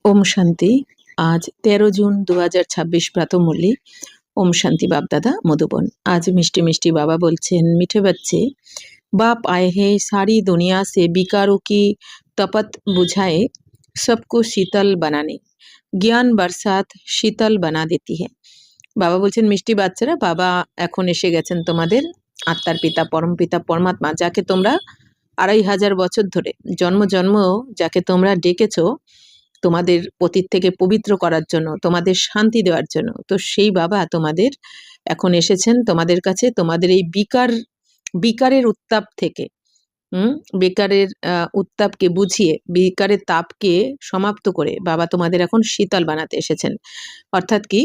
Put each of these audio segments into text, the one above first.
ओम शांति। आज 13 जून 2026 प्रातः मुरली। ओम शांति बाप दादा मधुबन। आज मिष्टी मिष्टी बाबा बोलছেন, मीठे बच्चे, बाप आए हैं सारी दुनिया से विकारों की तपत बुझाए सबको शीतल बनाने। জ্ঞান বরসাত শীতল বানা দেতি হ্যায়। বাবা বলছেন, মিষ্টি বাচ্চারা, বাবা এখন এসে গেছেন তোমাদের আত্মার পিতা পরম পিতা পরমাত্মা, যাকে তোমরা 2500 বছর ধরে জন্ম জন্ম যাকে তোমরা ডেকেছো তোমাদের অতীত থেকে পবিত্র করার জন্য, তোমাদের শান্তি দেওয়ার জন্য। তো সেই বাবা তোমাদের এখন এসেছেন তোমাদের কাছে, তোমাদের এই বিকারের উত্তাপ থেকে, বেকারের উত্তাপকে বুঝিয়ে, বিকারের তাপকে সমাপ্ত করে বাবা তোমাদের এখন শীতল বানাতে এসেছেন। অর্থাৎ কি,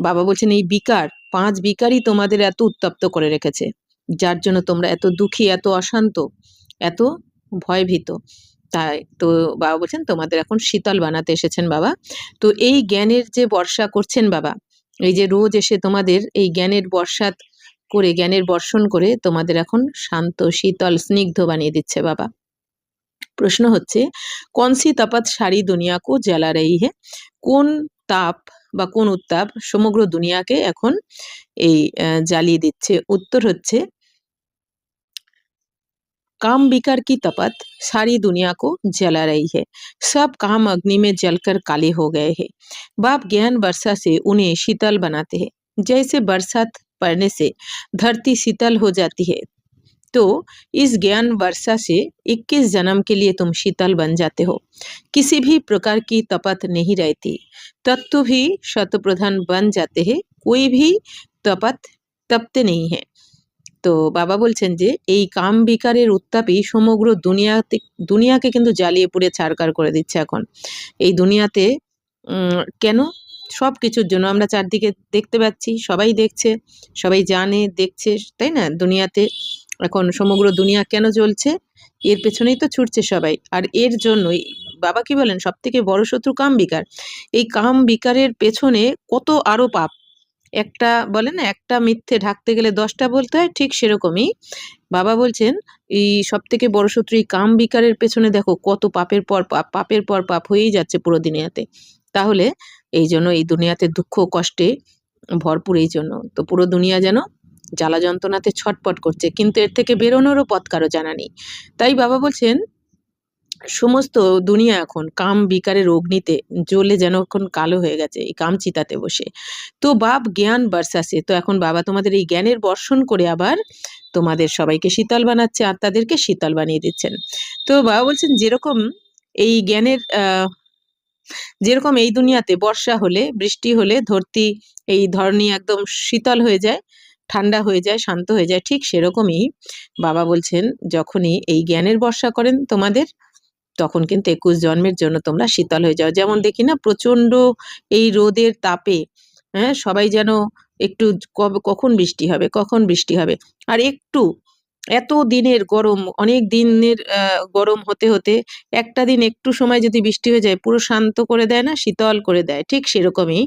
বাবা বলছেন এই বিকার, 5 বিকারই তোমাদের এত উত্তপ্ত করে রেখেছে, যার জন্য তোমরা এত দুঃখী, এত অশান্ত, এত ভয়ভীত। তাই তো বাবা বলছেন তোমাদের এখন শীতল বানাতে এসেছেন বাবা। তো এই জ্ঞানের যে বর্ষা করছেন বাবা, এই যে রোজ এসে তোমাদের এই জ্ঞানের বর্ষাত করে, জ্ঞানের বর্ষণ করে তোমাদের এখন শান্ত, শীতল, স্নিগ্ধ বানিয়ে দিচ্ছে বাবা। প্রশ্ন হচ্ছে, কোন সি তাপত সারি দুনিয়া কো জ্বালা রহি হে? কোন তাপ বা কোন উত্তাপ সমগ্র দুনিয়াকে এখন এই জ্বালিয়ে দিচ্ছে? উত্তর হচ্ছে, काम विकार की तपत सारी दुनिया को जला रही है। सब काम अग्नि में जलकर काले हो गए हैं। बाप ज्ञान वर्षा से उन्हें शीतल बनाते हैं। जैसे बरसात पड़ने से धरती शीतल हो जाती है, तो इस ज्ञान वर्षा से 21 जन्म के लिए तुम शीतल बन जाते हो। किसी भी प्रकार की तपत नहीं रहती। तत्व भी शतप्रधान बन जाते हैं। कोई भी तपत तपते नहीं है। তো বাবা বলছেন যে এই কাম বিকারের উত্তাপই সমগ্র দুনিয়াকে কিন্তু জ্বালিয়ে পুড়ে ছারখার করে দিচ্ছে এখন এই দুনিয়াতে। কেন? সব কিছুর জন্য আমরা চারদিকে দেখতে পাচ্ছি, সবাই দেখছে, সবাই জানে, দেখছে, তাই না? দুনিয়াতে এখন সমগ্র দুনিয়া কেন জ্বলছে? এর পেছনেই তো ছুটছে সবাই। আর এর জন্যই বাবা কি বলেন, সব থেকে বড় শত্রু কাম বিকার। এই কাম বিকারের পেছনে কত আরো পাপ। একটা বলে না, একটা মিথ্যে ঢাকতে গেলে 10টা বলতে হয়, ঠিক সেরকমই বাবা বলছেন এই সব থেকে বড় শত্রু এই কাম বিকারের পেছনে দেখো কত পাপের পর পাপ, পাপের পর পাপ হয়েই যাচ্ছে পুরো দুনিয়াতে। তাহলে এই জন্য এই দুনিয়াতে দুঃখ কষ্টে ভরপুর, এই জন্য তো পুরো দুনিয়া যেন জ্বালা যন্ত্রণাতে ছটপট করছে, কিন্তু এর থেকে বেরোনোরও পথ কারো জানা নেই। তাই বাবা বলছেন সমস্ত দুনিয়া এখন কাম বিকারের অগ্নিতে জ্বলে যেন এখন কালো হয়ে গেছে, এই কাম চিতাতে বসে। তো বাপ জ্ঞান বর্ষাছে, তো এখন বাবা তোমাদের এই জ্ঞানের বর্ষণ করে আবার তোমাদের সবাইকে শীতল বানাচ্ছে, আত্মাদেরকে শীতল বানিয়ে দিচ্ছেন। তো বাবা বলছেন যেরকম এই জ্ঞানের যেরকম এই দুনিয়াতে বর্ষা হলে, বৃষ্টি হলে ধরতি, এই ধরনী একদম শীতল হয়ে যায়, ঠান্ডা হয়ে যায়, শান্ত হয়ে যায়, ঠিক সেরকমই বাবা বলছেন যখনই এই জ্ঞানের বর্ষা করেন তোমাদের, তখন কিন্তু 21 জন্মের জন্য তোমরা শীতল হয়ে যাও। যেমন দেখি না, প্রচন্ড এই রোদের তাপে সবাই যেন একটু কখন বৃষ্টি হবে, কখন বৃষ্টি হবে। আর একটু এত দিনের গরম, অনেক দিনের গরম হতে হতে একটা দিন একটু সময় যদি বৃষ্টি হয়ে যায়, পুরো শান্ত করে দেয় না, শীতল করে দেয়। ঠিক সেরকমই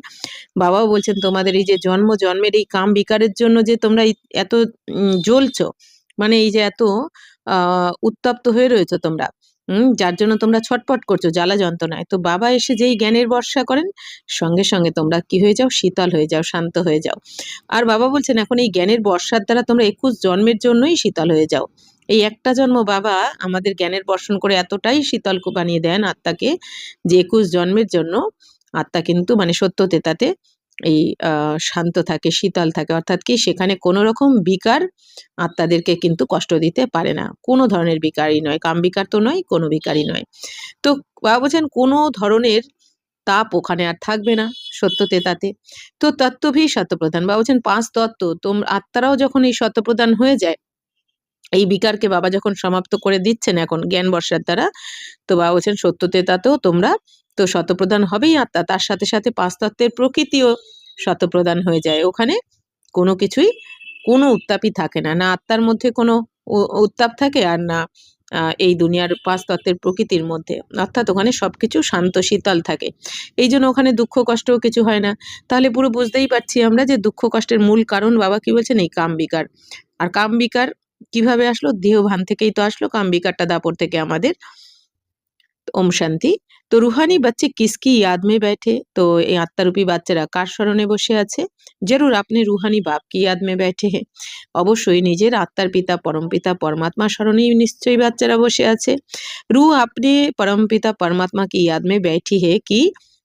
বাবাও বলছেন তোমাদের এই যে জন্ম জন্মের এই কাম বিকারের জন্য যে তোমরা এত জ্বলছো, মানে এই যে এত উত্তপ্ত হয়ে রয়েছো তোমরা, যার জন্য তোমরা ছটপট করছো জ্বালা যন্ত্রণায়, তো বাবা এসে যেই জ্ঞানের বর্ষা করেন, সঙ্গে সঙ্গে তোমরা কি হয়ে যাও? শীতল হয়ে যাও, শান্ত হয়ে যাও। আর বাবা বলছেন এখন এই জ্ঞানের বর্ষার দ্বারা তোমরা 21 জন্মের জন্যই শীতল হয়ে যাও। এই একটা জন্ম বাবা আমাদের জ্ঞানের বর্ষণ করে এতটাই শীতল বানিয়ে দেন আত্মাকে, যে 21 জন্মের জন্য আত্মা কিন্তু মানে সত্যতে তাতে এই শান্ত থাকে, শীতল থাকে। অর্থাৎ কি, সেখানে কোনো রকম বিকার আত্মাদেরকে কিন্তু কষ্ট দিতে পারে না। কোনো ধরনের বিকারই নয়, কাম বিকার তো নয়, কোনো বিকারই নয়। তো বাবা বলছেন কোনো ধরনের তাপ ওখানে আর থাকবে না সত্যতে তাতে। তো তত্ত্বভি শতপ্রধান, বাবা বলছেন 5 তত্ত্ব আত্মারাও যখন এই শতপ্রধান হয়ে যায়, এই বিকারকে বাবা যখন সমাপ্ত করে দিচ্ছেন এখন জ্ঞান বর্ষার দ্বারা, তো বাবা বলছেন সত্যতে তাতেও তোমরা তো শতপ্রধান হবেই আত্মা, তার সাথে সাথে 5 তত্ত্বের প্রকৃতিও শতপ্রধান হয়ে যায়। ওখানে কোনো কিছুই, কোনো উত্তাপই থাকে না, না আত্মার মধ্যে কোনো উত্তাপ থাকে, আর না এই দুনিয়ার 5 তত্ত্বের প্রকৃতির মধ্যে। অর্থাৎ ওখানে সবকিছু শান্ত শীতল থাকে, এই জন্য ওখানে দুঃখ কষ্টও কিছু হয় না। তাহলে পুরো বুঝতেই পারছি আমরা যে দুঃখ কষ্টের মূল কারণ বাবা কি বলছেন, এই কাম বিকার। আর কাম বিকার কিভাবে আসলো? দেহভান থেকেই তো আসলো কাম বিকারটা, দাপর থেকে আমাদের ओम शांति। तो रूहानी बच्चे किसकी याद में बैठे? तो এই আত্মারূপী বাচ্চারা কার স্মরণে বসে আছে? জরুর আপনি রুহানি বাপ কি याद में बैठे हैं। অবশ্যই নিজের আত্মার পিতা পরমপিতা পরমাত্মা স্মরণেই নিশ্চয়ই বাচ্চারা বসে আছে। रूह अपने परमपिता परमात्मा की याद में बैठी है कि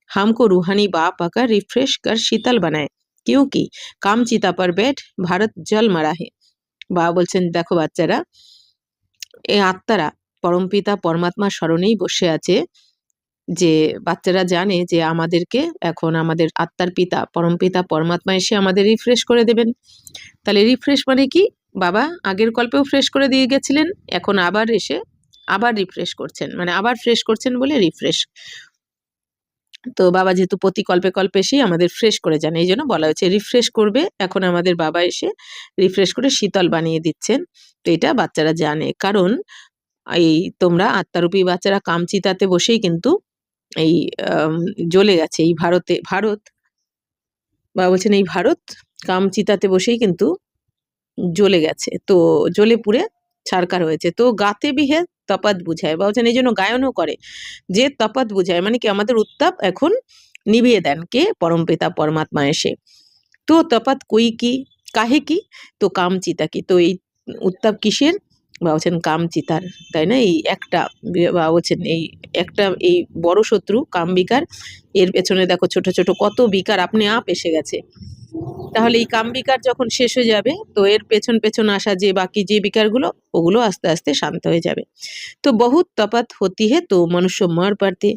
हमको रूहानी बाप आकर रिफ्रेश कर शीतल बनाए, क्योंकि काम चिता पर बैठ भारत जल मरा है। বাবা বলছেন দেখো বাচ্চারা, এই আত্মারা পরমপিতা পরমাত্মার স্মরণেই বসে আছে, যে বাচ্চারা জানে যে আমাদেরকে এখন আমাদের আত্মার পিতা পরমপিতা পরমাত্মা এসে আমাদের রিফ্রেশ করে দেবেন। তাহলে রিফ্রেশ মানে কি? বাবা আগের কল্পেও ফ্রেশ করে দিয়ে গেছিলেন, এখন আবার এসে আবার রিফ্রেশ করছেন, মানে আবার ফ্রেশ করছেন বলে রিফ্রেশ। তো বাবা যেহেতু প্রতি কল্পে কল্পে এসেই আমাদের ফ্রেশ করে যান, এই জন্য বলা হয়েছে রিফ্রেশ করবে। এখন আমাদের বাবা এসে রিফ্রেশ করে শীতল বানিয়ে দিচ্ছেন। তো এটা বাচ্চারা জানে, কারণ এই তোমরা আত্মারূপী বাচ্চারা কামচিতাতে বসেই কিন্তু এই জ্বলে গেছে এই ভারত। বাবা বলছেন এই ভারত কামচিতাতে বসেই কিন্তু জ্বলে গেছে, তো জ্বলে পুড়ে ছারকার হয়েছে। তো গাতে বিহে তপাত বুঝায়, বা বলছেন এই জন্য গায়নও করে, যে তপাত বুঝায় মানে কি আমাদের উত্তাপ এখন নিভিয়ে দেন কে? পরমপিতা পরমাত্মা এসে। তো তপাত কই কি কাহে কি? তো কামচিতা কি? তো এই উত্তাপ কিসের? বা বলছেন কামচিতার, তাই না? এই একটা বা বলছেন এই একটা এই বড় শত্রু কামবিকার, এর পেছনে দেখো ছোট ছোট কত বিকার আপনি আপ এসে গেছে। তাহলে এই কামবিকার যখন শেষ হয়ে যাবে, তো এর পেছন পেছন আসা যে বাকি যে বিকারগুলো, ওগুলো আস্তে আস্তে শান্ত হয়ে যাবে। তো বহুত তফাৎ হতি হে তো মনুষ্য মর পারতে।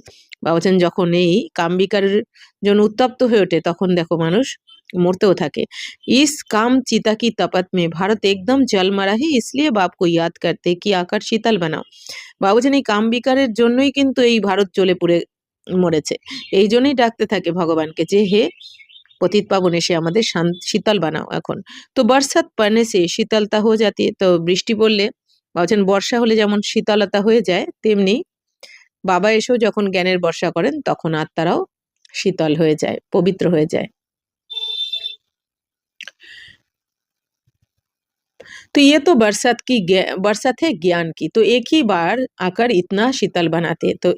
বা বলছেন যখন এই কামবিকারের জন্য উত্তপ্ত হয়ে ওঠে, তখন দেখো মানুষ মরতেও থাকে। इस काम चिता की तपत में भारत एकदम जल मरा है, इसलिए बाप को याद करते कि आकर शीतल बनाओ। বাবা বলছেন এই কামবিকারের জন্যই কিন্তু এই ভারত জ্বলে পুড়ে মরেছে। এই জন্যই ডাকতে থাকে ভগবানকে যে হে পতিত পাবন এসে আমাদের শীতল বানাও এখন। তো বর্ষাত পড়নে সে শীতলতা হয়ে যাতি, তো বৃষ্টি পড়লে বলছেন বর্ষা হলে যেমন শীতলতা হয়ে যায়, তেমনি বাবা এসেও যখন জ্ঞানের বর্ষা করেন তখন আত্মারাও শীতল হয়ে যায়, পবিত্র হয়ে যায়। तो ये तो बरसात है ज्ञान की, तो एक ही बार आकर इतना शीतल बनाते। तो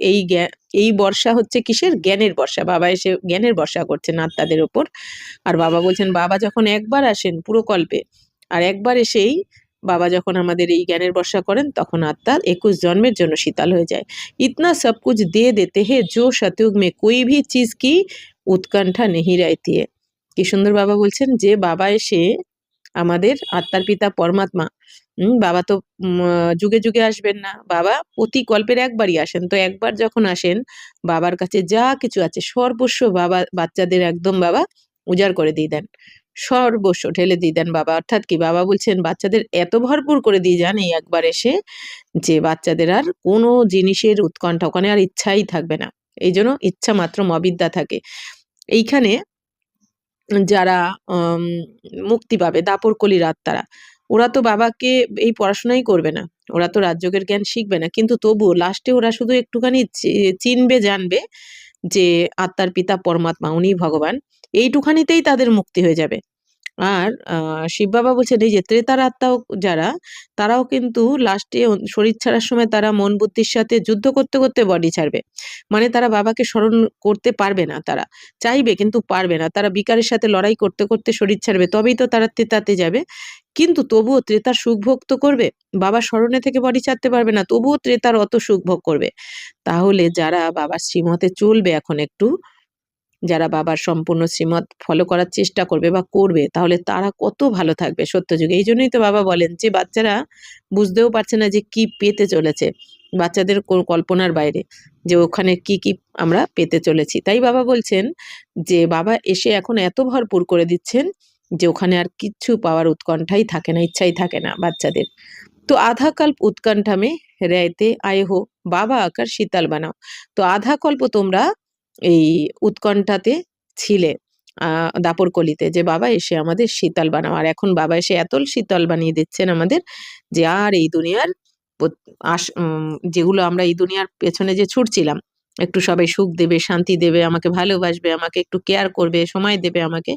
এই বর্ষা হচ্ছে কিসের? জ্ঞানের বর্ষা। বাবা এসে জ্ঞানের বর্ষা করছেন আত্মাদের ওপর। আর বাবা বলছেন বাবা যখন একবার আসেন পুরো কল্পে, আর একবার এসেই বাবা যখন আমাদের এই জ্ঞানের বর্ষা করেন, তখন আত্মা 21 জন্মের জন্য শীতল হয়ে যায়। इतना सब कुछ दे देते हैं जो सतयुग में कोई भी चीज की उत्कंठा नहीं रहती है। কি সুন্দর বাবা বলছেন যে বাবা এসে আমাদের আত্মার পিতা পরমাত্মা, বাবা তো যুগে যুগে আসবেন না, বাবা প্রতি কল্পের একবারই আসেন। তো একবার যখন আসেন, বাবার কাছে যা কিছু আছে সর্বস্ব বাবা বাচ্চাদের একদম বাবা উজাড় করে দিয়ে দেন, সর্বস্ব ঢেলে দিয়ে দেন বাবা। অর্থাৎ কি বাবা বলছেন বাচ্চাদের এত ভরপুর করে দিয়ে যান এই একবার এসে, যে বাচ্চাদের আর কোনো জিনিসের উৎকণ্ঠা, ওখানে আর ইচ্ছাই থাকবে না। এই জন্য ইচ্ছা মাত্র অবিদ্যা থাকে। এইখানে যারা মুক্তি পাবে দাপরকলির আত্মারা, ওরা তো বাবাকে এই পড়াশোনাই করবে না, ওরা তো রাজযোগের জ্ঞান শিখবে না, কিন্তু তবুও লাস্টে ওরা শুধু একটুখানি চিনবে, জানবে যে আত্মার পিতা পরমাত্মা উনি ভগবান, এইটুখানিতেই তাদের মুক্তি হয়ে যাবে। আর শিব বাবা বলছেন এই যে ত্রেতার আত্মাও যারা, তারাও কিন্তু লাস্টে শরীর ছাড়ার সময় তারা মন বুদ্ধির সাথে যুদ্ধ করতে করতে বডি ছাড়বে। মানে তারা বাবাকে স্মরণ করতে পারবে না, তারা চাইবে কিন্তু পারবে না, তারা বিকারের সাথে লড়াই করতে করতে শরীর ছাড়বে, তবেই তো তারা ত্রেতাতে যাবে। কিন্তু তবুও ত্রেতার সুখ ভোগ তো করবে, বাবা স্মরণে থেকে বডি ছাড়তে পারবে না, তবুও ত্রেতার অত সুখ ভোগ করবে। তাহলে যারা বাবার শ্রীমতে চলবে, এখন একটু যারা বাবার সম্পূর্ণ শ্রীমত ফলো করার চেষ্টা করবে বা করবে, তাহলে তারা কত ভালো থাকবে সত্যযুগে। এই জন্যই তো বাবা বলেন যে বাচ্চারা বুঝতেও পারছে না যে কি পেতে চলেছে, বাচ্চাদের কল্পনার বাইরে, যে ওখানে কি কি আমরা পেতে চলেছি। তাই বাবা বলছেন যে বাবা এসে এখন এত ভরপুর করে দিচ্ছেন যে ওখানে আর কিচ্ছু পাওয়ার উৎকণ্ঠাই থাকে না, ইচ্ছাই থাকে না বাচ্চাদের। তো আধা কল্প উৎকণ্ঠা মে रहते आए हो, বাবা আকার শীতল বানাও। তো আধা কল্প তোমরা এই উৎকণ্ঠাতে ছিলে, দাপরকলিতে, যে বাবা এসে আমাদের শীতল বানাও। আর এখন বাবা এসে এত শীতল বানিয়ে দিচ্ছেন আমাদের, যে আর এই দুনিয়ার যেগুলো আমরা এই দুনিয়ার পেছনে যে ছুটছিলাম, একটু সবাই সুখ দেবে, শান্তি দেবে, আমাকে ভালোবাসবে, আমাকে একটু কেয়ার করবে, সময় দেবে আমাকে,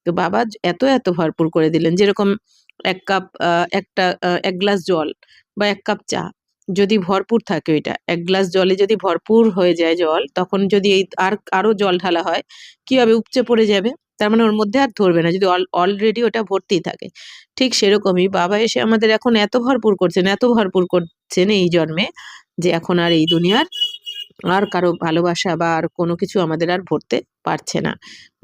তো বাবা এত এত ভরপুর করে দিলেন। যেরকম এক কাপ এক গ্লাস জল বা এক কাপ চা যদি ভরপুর থাকে ওইটা, এক গ্লাস জলে যদি ভরপুর হয়ে যায় জল, তখন যদি এই আরো জল ঢালা হয়, কি হবে? উপচে পড়ে যাবে। তার মানে ওর মধ্যে আর ধরবে না, যদি অলরেডি ওটা ভর্তি থাকে। ঠিক সেরকমই বাবা এসে আমাদের এখন এত ভরপুর করছেন, এত ভরপুর করছেন এই জন্মে, যে এখন আর এই দুনিয়ার আর কারো ভালোবাসা বা আর কোনো কিছু আমাদের আর ভরতে পারছে না।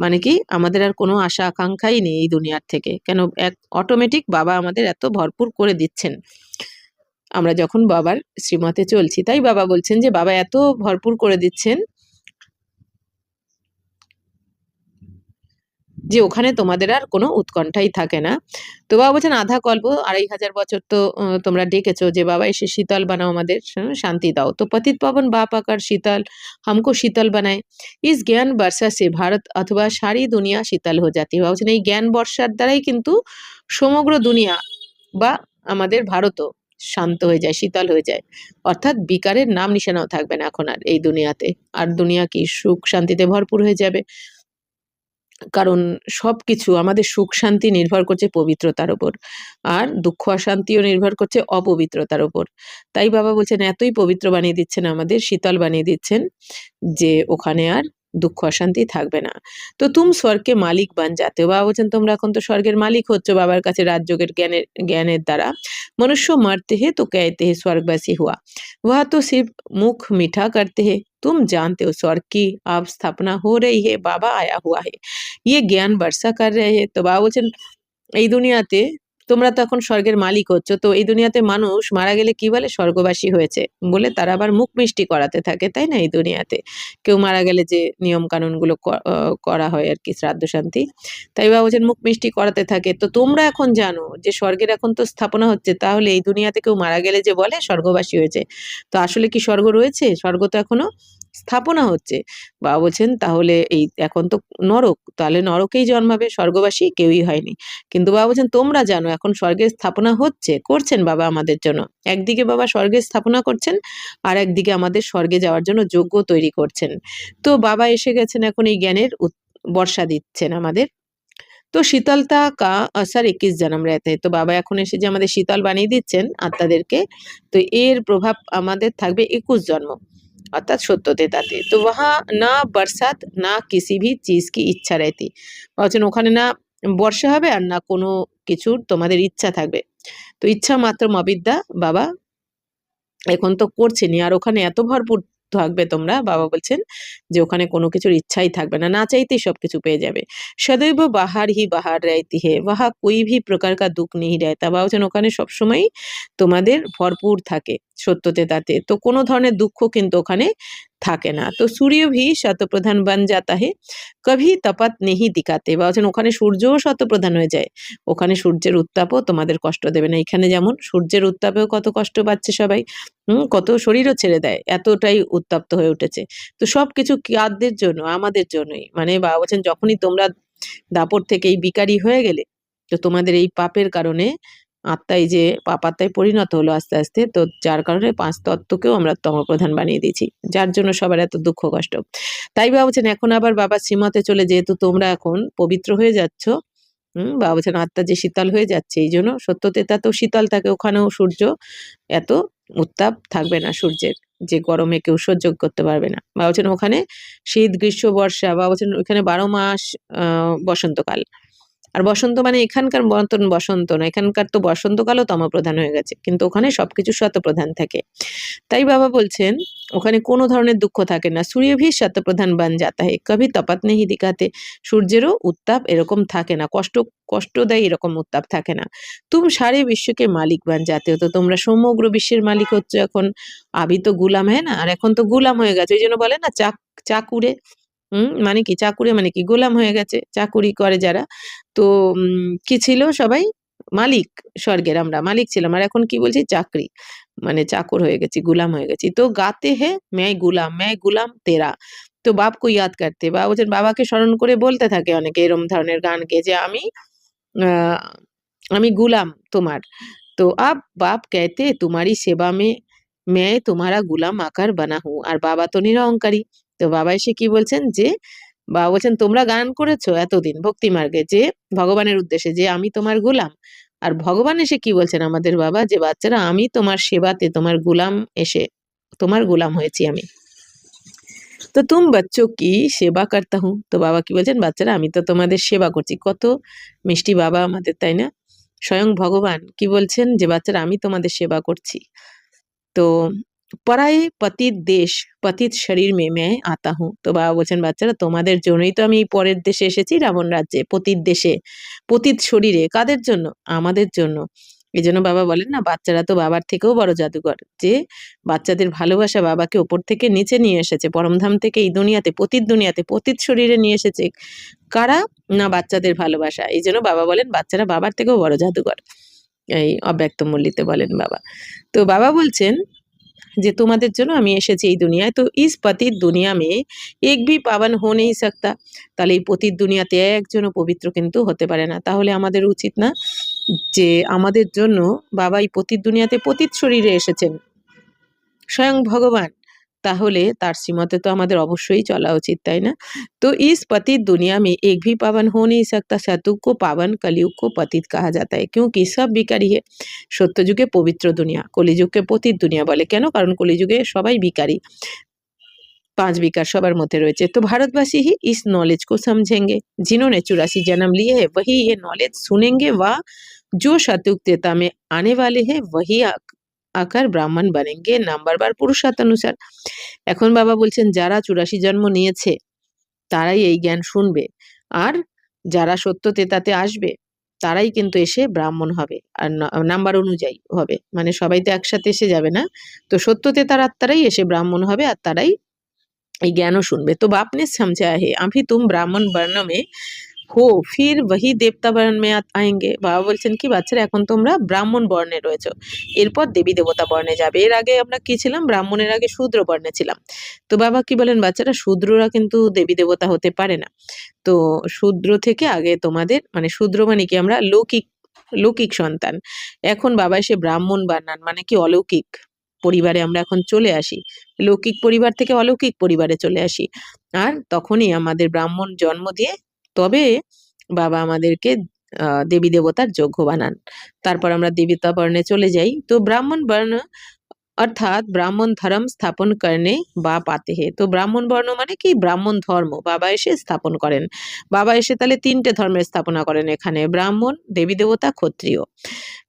মানে কি, আমাদের আর কোনো আশা আকাঙ্ক্ষাই নেই এই দুনিয়ার থেকে। কেন? এক অটোমেটিক বাবা আমাদের এত ভরপুর করে দিচ্ছেন আমরা যখন বাবার শ্রীমতে চলছি। তাই বাবা বলছেন যে বাবা এত ভরপুর করে দিচ্ছেন যে ওখানে তোমাদের আর কোনো উৎকণ্ঠাই থাকে না। তো বাবা বলছেন, আধা কল্প 2500 বছর তো তোমরা ডেকেছো যে বাবা এসে শীতল বানাও, আমাদের শান্তি দাও। তো পতিত পাবন বাপ আকার শীতল হামকো শীতল বানায়, ইস জ্ঞান বর্ষা সে ভারত অথবা সারি দুনিয়া শীতল হয়ে যাতি। বাবা বলছেন এই জ্ঞান বর্ষার দ্বারাই কিন্তু সমগ্র দুনিয়া বা আমাদের ভারতও শান্ত হয়ে যায়, শীতল হয়ে যায়। অর্থাৎ বিকারের নাম নিশানাও থাকবে না এখন আর এই দুনিয়াতে। আর দুনিয়া কি সুখ শান্তিতে ভরপুর হয়ে যাবে। কারণ সবকিছু আমাদের সুখ শান্তি নির্ভর করছে পবিত্রতার উপর, আর দুঃখ অশান্তিও নির্ভর করছে অপবিত্রতার উপর। তাই বাবা বলছেন এতই পবিত্র বানিয়ে দিচ্ছেন, আমাদের শীতল বানিয়ে দিচ্ছেন, যে ওখানে আর দুঃখ অশান্তি থাকবে না। তো তুম স্বর্গে মালিক বান যাতে हो। বাবা বলছেন তোমরা এখন তো স্বর্গের মালিক হচ্ছ বাবার কাছে রাজযোগের জ্ঞানের দ্বারা। মনুষ্য মারতে হে তো कहते हैं स्वर्गवासी हुआ, वह तो सिर्फ मुख मीठा करते हैं। तुम जानते हो स्वर्ग की अब स्थापना हो रही है, बाबा आया हुआ है, ये জ্ঞান বর্ষা कर रहे हैं। তো বাবা বলছেন এই দুনিয়াতে তোমরা তো এখন স্বর্গের মালিক হচ্ছ, তো এই দুনিয়াতে মানুষ মারা গেলে কি বলে? স্বর্গবাসী হয়েছে বলে তারা আবার মুখ মিষ্টি করাতে থাকে, তাই না? এই দুনিয়াতে কেউ মারা গেলে যে নিয়ম কানুন গুলো করা হয় আর কি, শ্রাদ্ধ শান্তি, তাই বাবা বলছেন মুখ মিষ্টি করাতে থাকে। তো তোমরা এখন জানো যে স্বর্গের এখন তো স্থাপনা হচ্ছে, তাহলে এই দুনিয়াতে কেউ মারা গেলে যে বলে স্বর্গবাসী হয়েছে, তো আসলে কি স্বর্গ রয়েছে? স্বর্গ তো এখনো স্থাপনা হচ্ছে। বাবা বলছেন তাহলে এই এখন তো নরক, তাহলে নরকেই জন্মাবে, স্বর্গবাসী কেউই হয়নি। কিন্তু বাবা বলছেন তোমরা জানো এখন স্বর্গের স্থাপনা হচ্ছে, করছেন বাবা আমাদের জন্য। একদিকে বাবা স্বর্গের স্থাপনা করছেন, আর একদিকে আমাদের স্বর্গে যাওয়ার জন্য যোগ্য তৈরি করছেন। তো বাবা এসে গেছেন, এখন এই জ্ঞানের বর্ষা দিচ্ছেন আমাদের। তো শীতলতা কা আসার 21 জন্ম রেতে। তো বাবা এখন এসে যে আমাদের শীতল বানিয়ে দিচ্ছেন আত্মাদেরকে, তো এর প্রভাব আমাদের থাকবে 21 জন্ম, অর্থাৎ 70 তাতে। তো वहाँ না বরসাত না কিসি ভি চিজ কি ইচ্ছা रहती। বলছেন ওখানে না বর্ষা হবে আর না কোনো কিছুর তোমাদের ইচ্ছা থাকবে। তো ইচ্ছা মাত্র অবিদ্যা বাবা এখন তো করছেনই, আর ওখানে এত ভরপুর থাকবে তোমরা, বাবা বলছেন যে ওখানে কোনো কিছুর ইচ্ছাই থাকবে না, না চাইতেই সবকিছু পেয়ে যাবে। সদৈব বাহার হি বাহার रहती है, वहाँ कोई भी प्रकार का दुख नहीं रहता। বাবা বলছেন ওখানে সবসময়ই তোমাদের ভরপুর থাকে সত্যতে তাতে, তো কোনো ধরনের দুঃখ কিন্তু ওখানে থাকে না। তো সূর্য ভি শতপ্রধান বন जाता है, কভি তপত নেহি দিখাতে। বাবা বলছেন ওখানে সূর্যও শতপ্রধান হয়ে যায়, ওখানে সূর্যের উত্তাপও তোমাদের কষ্ট দেবে না। এখানে যেমন সূর্যের উত্তাপেও কত কষ্ট পাচ্ছে সবাই, কত শরীরও ছেড়ে দেয়, এতটাই উত্তপ্ত হয়ে উঠেছে। তো সবকিছু কাদের জন্য? আমাদের জন্যই। মানে বাবা বলছেন যখনই তোমরা দাপট থেকে এই বিকারী হয়ে গেলে, তো তোমাদের এই পাপের কারণে আত্মাই যে পাপাত্মায় পরিণত হলো আস্তে আস্তে, তো যার কারণে 5 তত্ত্বকেও আমরা তমপ্রধান বানিয়ে দিয়েছি, যার জন্য সবার এত দুঃখ কষ্ট। তাই বাবা বলছেন এখন আবার বাবার শ্রীমতে চলে, যেহেতু তোমরা এখন পবিত্র হয়ে যাচ্ছ, বাবা বলছেন আত্মা যে শীতল হয়ে যাচ্ছে, এই জন্য সত্যতেতাতেও শীতল থাকে, ওখানেও সূর্য এত উত্তাপ থাকবে না সূর্যের, যে গরমে কেউ সহ্য করতে পারবে না। বাবা বলছেন ওখানে শীত গ্রীষ্ম বর্ষা, বাবা বলছেন ওখানে 12 মাস বসন্তকাল। আর বসন্ত মানে এখানকার মতন বসন্ত না, এখানকার তো বসন্তকালও তমপ্রধান হয়ে গেছে, কিন্তু ওখানে সবকিছু শতপ্রধান থাকে। তাই বাবা বলছেন ওখানে কোনো ধরনের দুঃখ থাকে না। সূর্য ভি শতপ্রধান বান जाता है, কভি তপত নেহি দিখাতে। সূর্যেরও উত্তাপ এরকম থাকে না, কষ্ট দেয় এরকম উত্তাপ থাকে না। তুম সারে বিশ্বকে মালিক বান जाते हो, তো তোমরা সমগ্র বিশ্বের মালিক হচ্ছ এখন। আবি তো গুলাম হ্যাঁ না, আর এখন তো গুলাম হয়ে গেছে, ওই জন্য বলে না চাকুরে, মানে কি চাকুরে, মানে কি গোলাম হয়ে গেছে, চাকুরি করে যারা। তো কি ছিল সবাই? মালিক, স্বর্গের আমরা মালিক ছিলাম, আর এখন কি বলছি? চাকরি, মানে চাকর হয়ে গেছি, গুলাম হয়ে গেছি। তো গাতে হে मैं गुलाम तेरा। তো বাপকে ইয়াদ করতে, বাবা বলছেন বাবাকে স্মরণ করে বলতে থাকে অনেকে এরম ধরনের গান গেয়ে যে আহ, আমি গুলাম তোমার। তো আব বাপ कहते तुम्हारी सेवा में मैं तुम्हारा गुलाम आकर बना हूँ। আর বাবা তো নিরহংকারী। তো বাবা এসে কি বলছেন যে, বাবা বলছেন তোমরা গান করেছো এতদিন ভক্তি মার্গে যে ভগবানের উদ্দেশ্যে যে আমি তোমার গোলাম, আর ভগবান এসে কি বলছেন আমাদের বাবা, যে বাচ্চারা আমি তোমার সেবাতে তোমার গুলাম এসে তোমার গুলাম হয়েছি আমি, তো তুম বাচ্চো কি সেবা করতা হুঁ। তো বাবা কি বলছেন, বাচ্চারা আমি তো তোমাদের সেবা করছি। কত মিষ্টি বাবা আমাদের, তাই না? স্বয়ং ভগবান কি বলছেন, যে বাচ্চারা আমি তোমাদের সেবা করছি। তো পরায়ে পতিত দেশ পতিত শরীর মে আতা হুঁ। তো বাবা বলছেন, বাচ্চারা তোমাদের জন্যই তো আমি এই পরের দেশে এসেছি, রাবণ রাজ্যে, পতিত দেশে, পতিত শরীরে। কাদের জন্য? আমাদের জন্য। এই জন্য বাবা বলেন না, বাচ্চারা তো বাবার থেকেও বড় জাদুকর, যে বাচ্চাদের ভালোবাসা বাবাকে ওপর থেকে নিচে নিয়ে এসেছে, পরমধাম থেকে এই দুনিয়াতে, দুনিয়াতে পতিত শরীরে নিয়ে এসেছে কারা? না, বাচ্চাদের ভালোবাসা। এই জন্য বাবা বলেন বাচ্চারা বাবার থেকেও বড় জাদুকর। এই অব্যক্ত মুরলিতে বলেন বাবা। তো বাবা বলছেন যে তোমাদের জন্য আমি এসেছি এই দুনিয়ায়। তো ইস পতিত দুনিয়া মে এক ভি পাবন হো নেই সকতা। তাহলে এই পতিত দুনিয়াতে একজনও পবিত্র কিন্তু হতে পারে না। তাহলে আমাদের উচিত না যে আমাদের জন্য বাবা এই পতিত দুনিয়াতে পতিত শরীরে এসেছেন, স্বয়ং ভগবান, তাহলে তার শ্রীমতে তো আমাদের অবশ্যই চলা উচিত, তাই না? তো इस पतित दुनिया में एक भी पावन हो नहीं सकता। सतयुग को पावन, कलयुग को पतित कहा जाता है, क्योंकि सब বিকারী है। সত্য যুগে পবিত্র দুনিয়া, কলিযুগকে পতিত দুনিয়া বলে। কেন? কারণ কলিযুগে সবাই বিকারী, 5 विकार सবার মধ্যে রয়েছে। तो भारतवासी ही इस नॉलेज को समझेंगे। जिन्होंने 84 जन्म लिए हैं वही ये नॉलेज सुनेंगे, व जो सतयुग त्रेता में आने वाले हैं वही आकर ब्राह्मण बनेंगे नंबरवार पुरुषार्थ अनुसार। এখন বাবা বলছেন যারা 84 জন্ম নিয়েছে তারাই এই জ্ঞান শুনবে, আর যারা সত্য তেতাতে আসবে তারাই কিন্তু এসে ব্রাহ্মণ হবে, আর নাম্বার অনুযায়ী হবে, মানে সবাই তো একসাথে এসে যাবে না। তো সত্য তেতার আত্মারাই এসে ব্রাহ্মণ হবে, আর তারাই এই জ্ঞানও শুনবে। তো बाप ने समझा है अभी तुम ब्राह्मण वर्ण में हो, फिर वही देवता वर्ण में आएंगे। বাবা বলছেন কি, বাচ্চারা এখন তোমরা ব্রাহ্মণ বর্ণে রয়েছো, এরপর দেবী দেবতা বর্ণে যাবে। এর আগে আমরা কি ছিলাম? ব্রাহ্মণের আগে শূদ্র বর্ণে ছিলাম। তো বাবা কি বলেন, বাচ্চারা শূদ্ররা কিন্তু দেবী দেবতা হতে পারে না। তো শূদ্র থেকে আগে তোমাদের, মানে শূদ্র মানে কি, আমরা লৌকিক লৌকিক সন্তান। এখন বাবা এসে ব্রাহ্মণ বানান, মানে কি অলৌকিক পরিবারে আমরা এখন চলে আসি, লৌকিক পরিবার থেকে অলৌকিক পরিবারে চলে আসি, আর তখনই আমাদের ব্রাহ্মণ জন্ম দিয়ে তবে বাবা আমাদেরকে দেবী দেবতার যোগ্য বানান। তারপর আমরা দেবতা বর্ণে চলে যাই। তো ব্রাহ্মণ বর্ণ অর্থাৎ ব্রাহ্মণ ধর্ম স্থাপন করনে বা পাতে হে। তো ব্রাহ্মণ বর্ণ মানে কি, ব্রাহ্মণ ধর্ম বাবা এসে স্থাপন করেন। বাবা এসে তাহলে 3টে ধর্মের স্থাপনা করেন এখানে, ব্রাহ্মণ, দেবী দেবতা, ক্ষত্রিয়।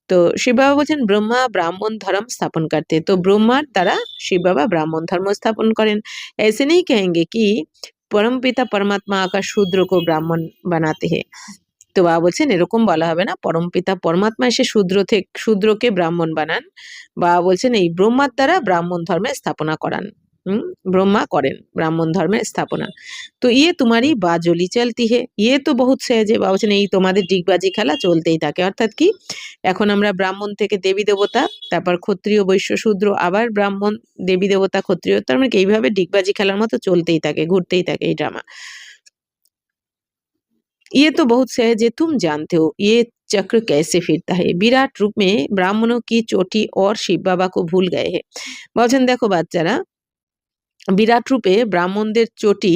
তো শিব বাবা বলছেন ব্রহ্মা ব্রাহ্মণ ধর্ম স্থাপন করতে। তো ব্রহ্মার দ্বারা শিব বাবা ব্রাহ্মণ ধর্ম স্থাপন করেন। ऐसे नहीं कहेंगे कि परमपिता परमात्मा आकर शूद्र को ब्राह्मण बनाते हैं। তো বাবা বলছেন এরকম বলা হবে না, পরমপিতা পরমাত্মা এসে শূদ্রকে ব্রাহ্মণ বানান। বাবা বলছেন এই ব্রহ্মার দ্বারা ব্রাহ্মণ ধর্মের স্থাপনা করান। ব্রহ্মা করেন ব্রাহ্মণ ধর্মের স্থাপনা। তো ইয়ে তোমারই বাজলি চলতি হে, ইয়ে তো বহুত সহজে। বাবা বলছেন এই তোমাদের ডিগবাজি খেলা চলতেই থাকে। অর্থাৎ কি, এখন আমরা ব্রাহ্মণ থেকে দেবী দেবতা, তারপর ক্ষত্রিয় বৈশ্য শূদ্র, আবার ব্রাহ্মণ, দেবী দেবতা, ক্ষত্রিয়, তার মানে এইভাবে ডিগবাজি খেলার মতো চলতেই থাকে, ঘুরতেই থাকে এই ড্রামা। ये तो बहुत सहज है, तुम जानते हो ये चक्र कैसे फिरता है। विराट रूप में ब्राह्मणों की चोटी और शिव बाबा को भूल गए हैं। বলছেন দেখো বাচ্চারা, বিরাট রূপে ব্রাহ্মণদের চটি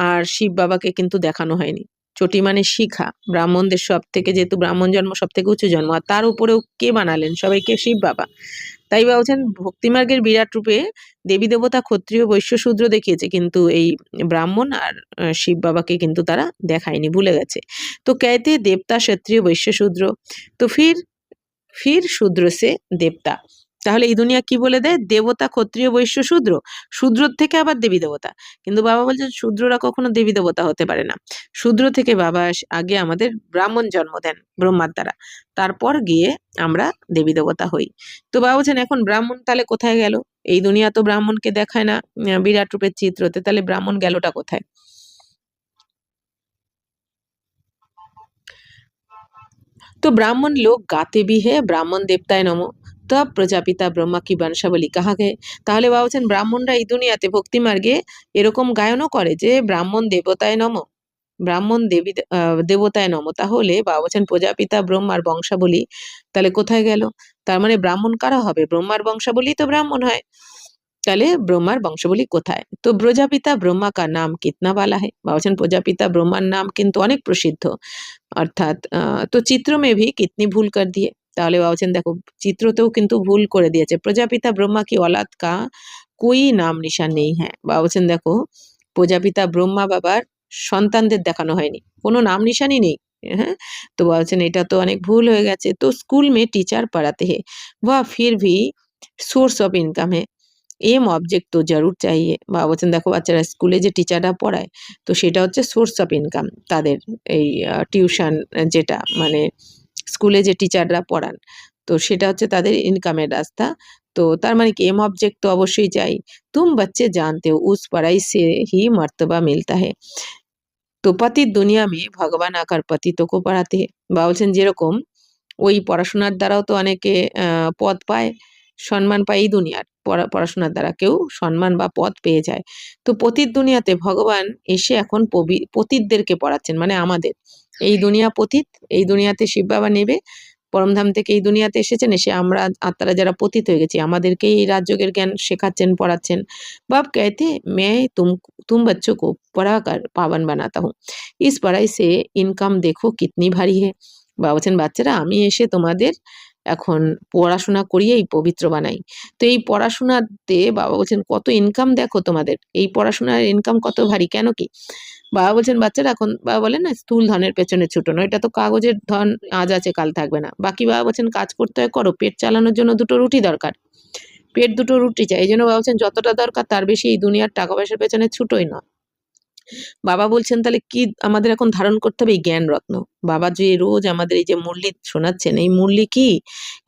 আর শিব বাবাকে কিন্তু দেখানো হয়নি। চটি মানে শিখা, ব্রাহ্মণদের সব থেকে, যেহেতু ব্রাহ্মণ জন্ম সব থেকে উঁচু জন্ম, আর তার উপরেও কে বানালেন সবাইকে? শিব বাবা। তাই বলছেন ভক্তিমার্গের বিরাট রূপে দেবী দেবতা, ক্ষত্রিয়, বৈশ্য, শূদ্র দেখিয়েছে, কিন্তু এই ব্রাহ্মণ আর শিব বাবাকে কিন্তু তারা দেখায়নি, ভুলে গেছে। তো कहते देवता क्षत्रिय वैश्य शूद्र, তো ফির শূদ্র সে দেবতা। তাহলে এই দুনিয়া কি বলে দেয়? দেবতা, ক্ষত্রিয়, বৈশ্য, শূদ্র, শূদ্র থেকে আবার দেবী দেবতা। কিন্তু বাবা বলছে শূদ্ররা কখনো দেবী দেবতা হতে পারে না। শূদ্র থেকে বাবা আগে আমাদের ব্রাহ্মণ জন্ম দেন ব্রহ্মার দ্বারা, তারপর গিয়ে আমরা দেবী দেবতা হই। তো বাবা বলছেন এখন ব্রাহ্মণ তাহলে কোথায় গেল? এই দুনিয়া তো ব্রাহ্মণকে দেখায় না বিরাট রূপের চিত্রতে, তাহলে ব্রাহ্মণ গেলটা কোথায়? तो ब्राह्मण लोग गाते भी है ब्राह्मण देवताय नमो, तब প্রজাপিতা ব্রহ্মা কি বংশাবলী কাহা গে। তাহলে বাবা বলছেন ব্রাহ্মণরা এই দুনিয়াতে ভক্তি মার্গে এরকম গায়নও করে যে ব্রাহ্মণ দেবতায় নম, ব্রাহ্মণ দেবী দেবতায় নম। তাহলে বাবা বলছেন প্রজাপিতা ব্রহ্মার বংশাবলী তাহলে কোথায় গেল? তার মানে ব্রাহ্মণ কারা হবে? ব্রহ্মার বংশাবলী তো ব্রাহ্মণ হয়। তাহলে ব্রহ্মার বংশাবলী কোথায়? তো প্রজাপিতা ব্রহ্মা কা নাম কিতনা বালা है? বা বলছেন প্রজাপিতা ব্রহ্মার নাম কিন্তু অনেক প্রসিদ্ধ। অর্থাৎ তো চিত্র মে ভি কিতনি ভুল কর দিয়ে। তাহলে বাবা বলছেন দেখো চিত্রতেও কিন্তু ভুল করে দিয়েছে। প্রজাপিতা ব্রহ্মা কি औलाद का कोई नाम निशान नहीं है। বাবা বলছেন দেখো প্রজাপিতা ব্রহ্মা বাবার সন্তানদের দেখানো হয়নি। কোনো নাম নিশানই নেই। হ্যাঁ? তো বাবা বলছেন এটা তো অনেক ভুল হয়ে গেছে। তো স্কুল में टीचर पढ़ाते हैं, वह फिर भी सोर्स ऑफ इनकम है। এম অবজেক্ট তো জরুর চাইয়ে। বাবা বলছেন দেখো বাচ্চারা স্কুলে যে টিচাররা পড়ায় তো সেটা হচ্ছে সোর্স অফ ইনকাম তাদের এই টিউশন যেটা মানে স্কুলে যে টিচাররা পড়ান তো সেটা হচ্ছে তাদের ইনকামের রাস্তা। তো তার মানে কি এম অবজেক্ট তো অবশ্যই চাই। তুম বাচ্চে জানতে हो उस पढ़ाई से ही मर्तबा मिलता है। তো পতিত দুনিয়া মে ভগবান আকার পতিতকে পড়াতে हैं। বাবা বলছেন যেরকম ওই পড়াশোনার দ্বারাও তো অনেকে পদ পায়, সম্মান পায় এই দুনিয়ার পড়াশোনার দ্বারা কেউ সম্মান বা পদ পেয়ে যায়। তো পতিত দুনিয়াতে ভগবান এসে এখন পতিতদেরকে পড়াচ্ছেন মানে আমাদের। এই দুনিয়া পতিত, এই দুনিয়াতে শিব বাবা নেবে, পরমধাম থেকে এই দুনিয়াতে এসেছেন, এসে আমরা আত্মারা যারা পতিত হয়ে গেছি আমাদেরকেই এই রাজযোগের জ্ঞান শেখাচ্ছেন, পড়াচ্ছেন। बाप कहते मैं तुम बच्चों को पढ़ाकर पावन बनाता हूँ। इस पढ़ाई से इनकम देखो कितनी भारी है। বাবা বলছেন বাচ্চারা আমি এসে তোমাদের এখন পড়াশোনা করিয়েই পবিত্র বানাই। তো এই পড়াশোনাতে বাবা বলছেন কত ইনকাম দেখো তোমাদের। এই পড়াশোনার ইনকাম কত ভারী কেন কি? বাবা বলছেন বাচ্চারা এখন বাবা বলেন না স্থূল ধনের পেছনে ছুটো না। এটা তো কাগজের ধন আজ আছে কাল থাকবে না। বাকি বাবা বলছেন কাজ করতে হয় করো। পেট চালানোর জন্য ২ টো রুটি দরকার। পেট ২ টো রুটি চাই। এইজন্য বাবা বলছেন যতটা দরকার তার বেশি এই দুনিয়ার টাকা পয়সার পেছনে ছুটোই না। বাবা বলছেন তাহলে কি আমাদের এখন ধারণ করতে হবে? এই জ্ঞান রত্ন। বাবা যে রোজ আমাদের এই যে মুরলি শোনাচ্ছেন, এই মুরলি কি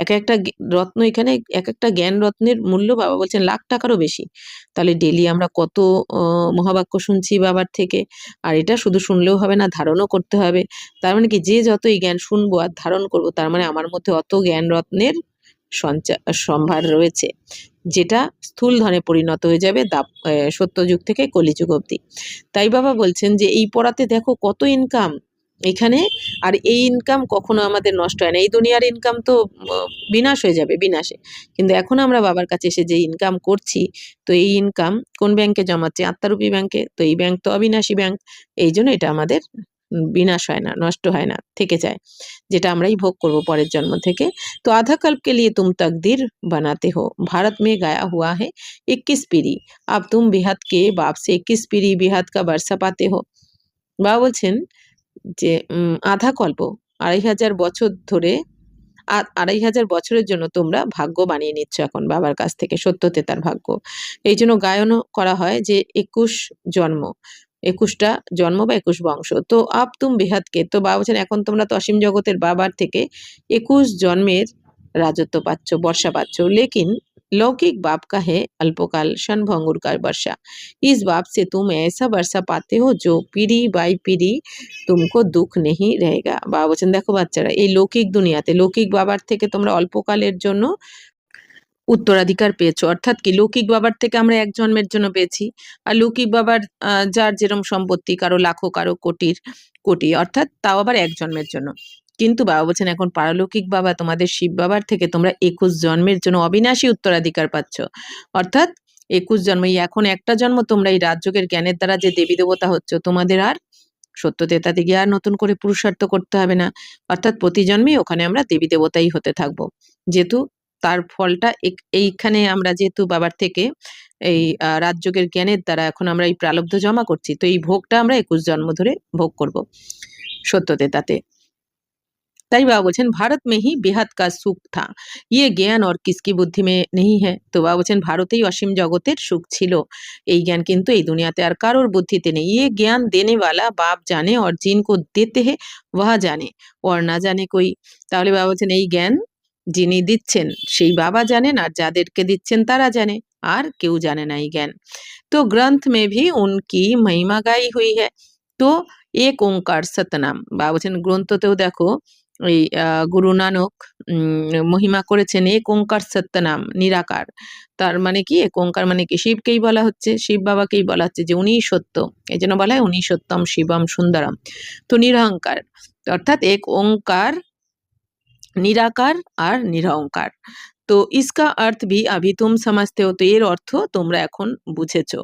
একটা রত্ন এখানে একেকটা জ্ঞান রত্নের মূল্য বাবা বলছেন লাখ টাকারও বেশি। তাহলে ডেইলি আমরা কত মহাবাক্য শুনছি বাবার থেকে। আর এটা শুধু শুনলেও হবে না, ধারণও করতে হবে। তার মানে কি যে যত এই জ্ঞান শুনবো আর ধারণ করব তার মানে আমার মধ্যে অত জ্ঞান রত্নের সম্ভার রয়েছে। যেটা স্থূল ধনে পরিণত হয়ে যাবে সত্যযুগ থেকে কলিযুগ অবধি। তাই বাবা বলছেন যে এই পড়াতে দেখো কত ইনকাম এখানে। আর এই ইনকাম কখনো আমাদের নষ্ট হয় না। এই দুনিয়ার ইনকাম তো বিনাশ হয়ে যাবে বিনাশে। কিন্তু এখন আমরা বাবার কাছে এসে যে ইনকাম করছি তো এই ইনকাম কোন ব্যাংকে জমাচ্ছি? আত্মারূপী ব্যাংকে। তো এই ব্যাংক তো অবিনাশী ব্যাংক। এইজন্য এটা আমাদের বিনাশ হয় না, নষ্ট হয় না, থেকে যায়। যেটা আমরাই ভোগ করব পরের জন্ম থেকে। तो आधा कल्प के लिए तुम तकदीर बनाते हो। भारत में गाया हुआ है 21 पीढ़ी। अब तुम बेहद के बाप से 21 पीढ़ी बेहद का वर्षा पाते हो। বাবা বলছেন যে আধা কল্প ২,৫০০ বছর ধরে ২,৫০০ বছরের জন্য তোমরা ভাগ্য বানিয়ে নিচ্ছ এখন বাবার কাছ থেকে সত্যতেতার ভাগ্য। এই জন্য গায়নও করা হয় যে ২১ জন্ম, ২১টা জন্ম বা ২১ বংশ। তো আপ তুম বেহাদকে তো বাবা বলছেন এখন তোমরা তো অসীম জগতের বাবার থেকে ২১ জন্মের রাজত্ব পাচ্ছ, বর্ষা পাচ্ছ। লেকিন लौकिक बाप का है अल्पकाल क्षणभंगुर का वर्षा। इस बाप से तुम ऐसा वर्षा पाते हो जो पीढ़ी बाई पीढ़ी तुमको दुःখ नहीं रहेगा। বাবা বলছেন দেখো বাচ্চারা এই লৌকিক দুনিয়াতে লৌকিক বাবার থেকে তোমরা অল্পকালের জন্য উত্তরাধিকার পেয়েছো। অর্থাৎ কি লৌকিক বাবার থেকে আমরা ১ জন্মের জন্য পেয়েছি। আর লৌকিক বাবার যার যেরম সম্পত্তি কারো লাখো কারো কোটি অর্থাৎ তাও আবার ১ জন্মের জন্য। কিন্তু বাবা বলছেন এখন পারলৌকিক বাবা তোমাদের শিব বাবার থেকে তোমরা ২১ জন্মের জন্য অবিনাশী উত্তরাধিকার পাচ্ছ। অর্থাৎ ২১ জন্ম এই এখন একটা জন্ম তোমরা এই রাজযোগের জ্ঞানের দ্বারা যে দেবী দেবতা হচ্ছ তোমাদের আর সত্যতেতাতে গিয়ে আর নতুন করে পুরুষার্থ করতে হবে না। অর্থাৎ প্রতি জন্মেই ওখানে আমরা দেবী দেবতাই হতে থাকবো। যেহেতু তার ফলটা এইখানে আমরা যেহেতু বাবার থেকে এই রাজযোগের জ্ঞানের দ্বারা এখন আমরা এই প্রারব্ধ জমা করছি। তো এই ভোগটা আমরা ২১ জন্ম ধরে ভোগ করব সত্যতেতাতে। তাই বাবা বলছেন ভারত में ही बेहद का सुख था, ये ज्ञान और किसकी बुद्धि में नहीं है। তো বাবা বলছেন ভারতেই অসীম জগতের সুখ ছিল। এই জ্ঞান কিন্তু এই দুনিয়াতে আর কারোর বুদ্ধিতে নেই। ये ज्ञान देने वाला बाप जाने और जिनको देते हैं वह जाने और ना जाने कोई। তাহলে বাবা বলছেন এই জ্ঞান যিনি দিচ্ছেন সেই বাবা জানেন আর যাদেরকে দিচ্ছেন তারা জানে। আর কেউ জানে না এই জ্ঞান। तो ग्रंथ में भी उनकी महिमा गाई हुई है। তো এক ওঙ্কার সতনাম বাবা বলছেন গ্রন্থতেও দেখো ওই গুরু নানক মহিমা করেছেন এক ওঙ্কার সত্যনাম নিরাকার। তার মানে কি এক ওঙ্কার মানে কি শিবকেই বলা হচ্ছে, শিব বাবাকেই বলা হচ্ছে যে উনিই সত্য। এই জন্য বলা হয় উনি সত্যম শিবম সুন্দরম। তো নিরহংকার অর্থাৎ এক ওঙ্কার নিরাকার আর নিরহংকার। তো तो इसका अर्थ भी अभी तुम समझते हो, तो এর অর্থ তোমরা এখন বুঝেছো।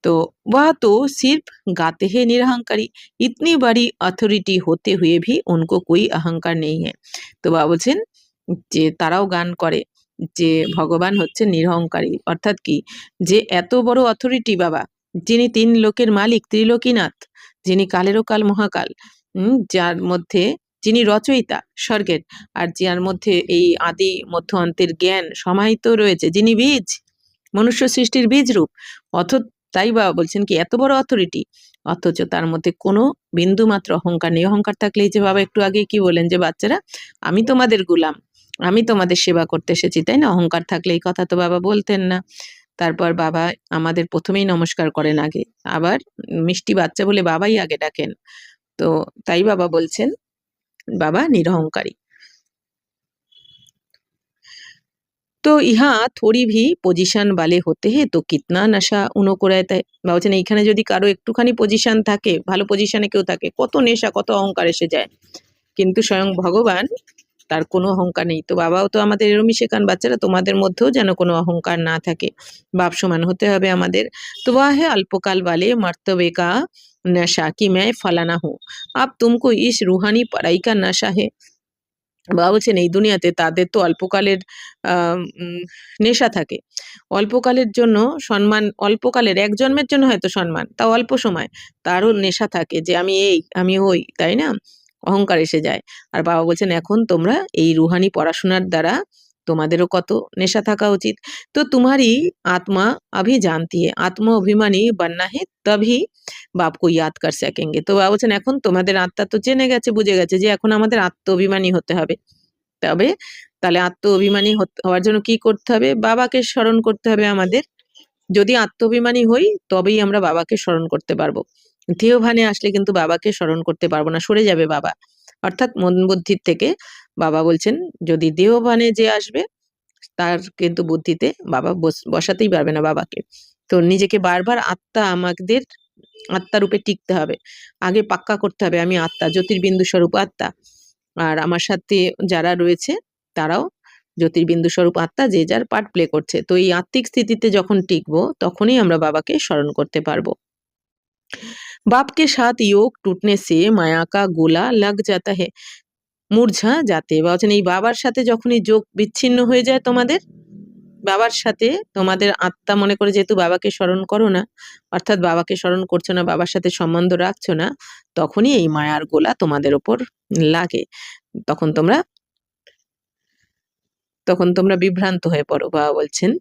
तो वह तो सिर्फ गाते हैं निरहंकारी, इतनी बड़ी अथॉरिटी होते हुए भी उनको कोई अहंकार नहीं है। তো বাবা বলছেন যে তারাও গান করে যে ভগবান হচ্ছে নিরহংকারী, অর্থাৎ কি যে এত বড় অথরিটি বাবা, যিনি তিন লোকের মালিক, ত্রিলোকীনাথ, যিনি কালেরও কাল মহাকাল, যার মধ্যে যিনি রচয়িতা স্বর্গের, আর যার মধ্যে এই আদি মধ্য অন্তের জ্ঞান সমাহিত রয়েছে, যিনি বীজ, মনুষ্য সৃষ্টির বীজ রূপ, অথ তাই বাবা বলছেন কি এত বড় অথরিটি, অথচ তার মধ্যে কোনো বিন্দু মাত্র অহংকার নেই। অহংকার থাকলে এই যে বাবা একটু আগে কি বলেন যে বাচ্চারা আমি তোমাদের গুলাম, আমি তোমাদের সেবা করতে এসেছি, তাই না? অহংকার থাকলে এই কথা তো বাবা বলতেন না। তারপর বাবা আমাদের প্রথমেই নমস্কার করেন আগে, আবার মিষ্টি বাচ্চা বলে বাবাই আগে ডাকেন। তো তাই বাবা বলছেন বাবা নিরহংকারী। तो यहाँ थोड़ी भी পজিশন वाले होते हैं तो कितना नशा उनको रहता है। ভাবছেন এইখানে যদি কারো একটুখানি পজিশন থাকে, ভালো পজিশনে কেউ থাকে, কত নেশা কত অহংকার এসে যায়, কিন্তু স্বয়ং ভগবান তার কোনো অহংকার নেই। তো বাবাও তো আমাদের এরমই শেখান বাচ্চারা তোমাদের মধ্যেও যেন কোনো অহংকার না থাকে, বাপ সমান হতে হবে আমাদের। তো वह है अल्पकाल वाले मर्तबे का नशा कि मैं फलाना हूँ, अब तुमको इस रूहानी पढ़ाई का नशा है। বাবা বলছেন এই দুনিয়াতে তাদের তো অল্পকালের নেশা থাকে, অল্পকালের জন্য সম্মান, অল্পকালের এক জন্মের জন্য হয়তো সম্মান, তাও অল্প সময় তারও নেশা থাকে যে আমি এই আমি ওই, তাই না? অহংকার এসে যায়। আর বাবা বলছেন এখন তোমরা এই রুহানি পড়াশোনার দ্বারা তোমাদেরও কত নেশা থাকা উচিত। তো तुम्हारी आत्मा अभी जानती है, आत्म अभिमानी बनना है तभी বাপ কো ইয়াদ কর সকেঙ্গে। তো বাবা বলছেন এখন তোমাদের আত্মা তো জেনে গেছে, বুঝে গেছে যে এখন আমাদের আত্ম অভিমানী হতে হবে। তবে তাহলে আত্ম অভিমানী হওয়ার জন্য কি করতে হবে? বাবাকে স্মরণ করতে হবে আমাদের। যদি আত্ম অভিমানী হই তবেই আমরা বাবাকে স্মরণ করতে পারবো। দেহভানে আসলে কিন্তু বাবাকে স্মরণ করতে পারবো না, সরে যাবে বাবা। অর্থাৎ মন বুদ্ধির থেকে বাবা বলছেন যদি দেহভানে যে আসবে তার কিন্তু বুদ্ধিতে বাবা বসাতেই পারবে না বাবাকে। তো নিজেকে বারবার আত্মা, আমাদের আত্মা রূপে টিকতে হবে। আগে পাক্কা করতে হবে আমি আত্মা, জ্যোতির্বিন্দু স্বরূপ আত্মা। আর আমার সাথে যারা রয়েছে তারাও জ্যোতির্বিন্দু স্বরূপ আত্মা, যে যার পার্ট প্লে করছে। তো এই আত্মিক স্থিতিতে যখন টিকবো তখনই আমরা বাবাকে স্মরণ করতে পারবো। बाप के साथ योग टूटने से माया का गोला लग जाता है, মূর্ছা যাতে বলছেন এই বাবার সাথে যখনই যোগ বিচ্ছিন্ন হয়ে যায় তোমাদের, বাবার সাথে তোমাদের আত্মা মনে করে যেহেতু বাবাকে স্মরণ করো না, অর্থাৎ বাবাকে স্মরণ করছো না, বাবার সাথে সম্বন্ধ রাখছো না, তখনই এই মায়ার গোলা তোমাদের ওপর লাগে। তখন তোমরা বিভ্রান্ত হয়ে পড়ো। বাবা বলছেন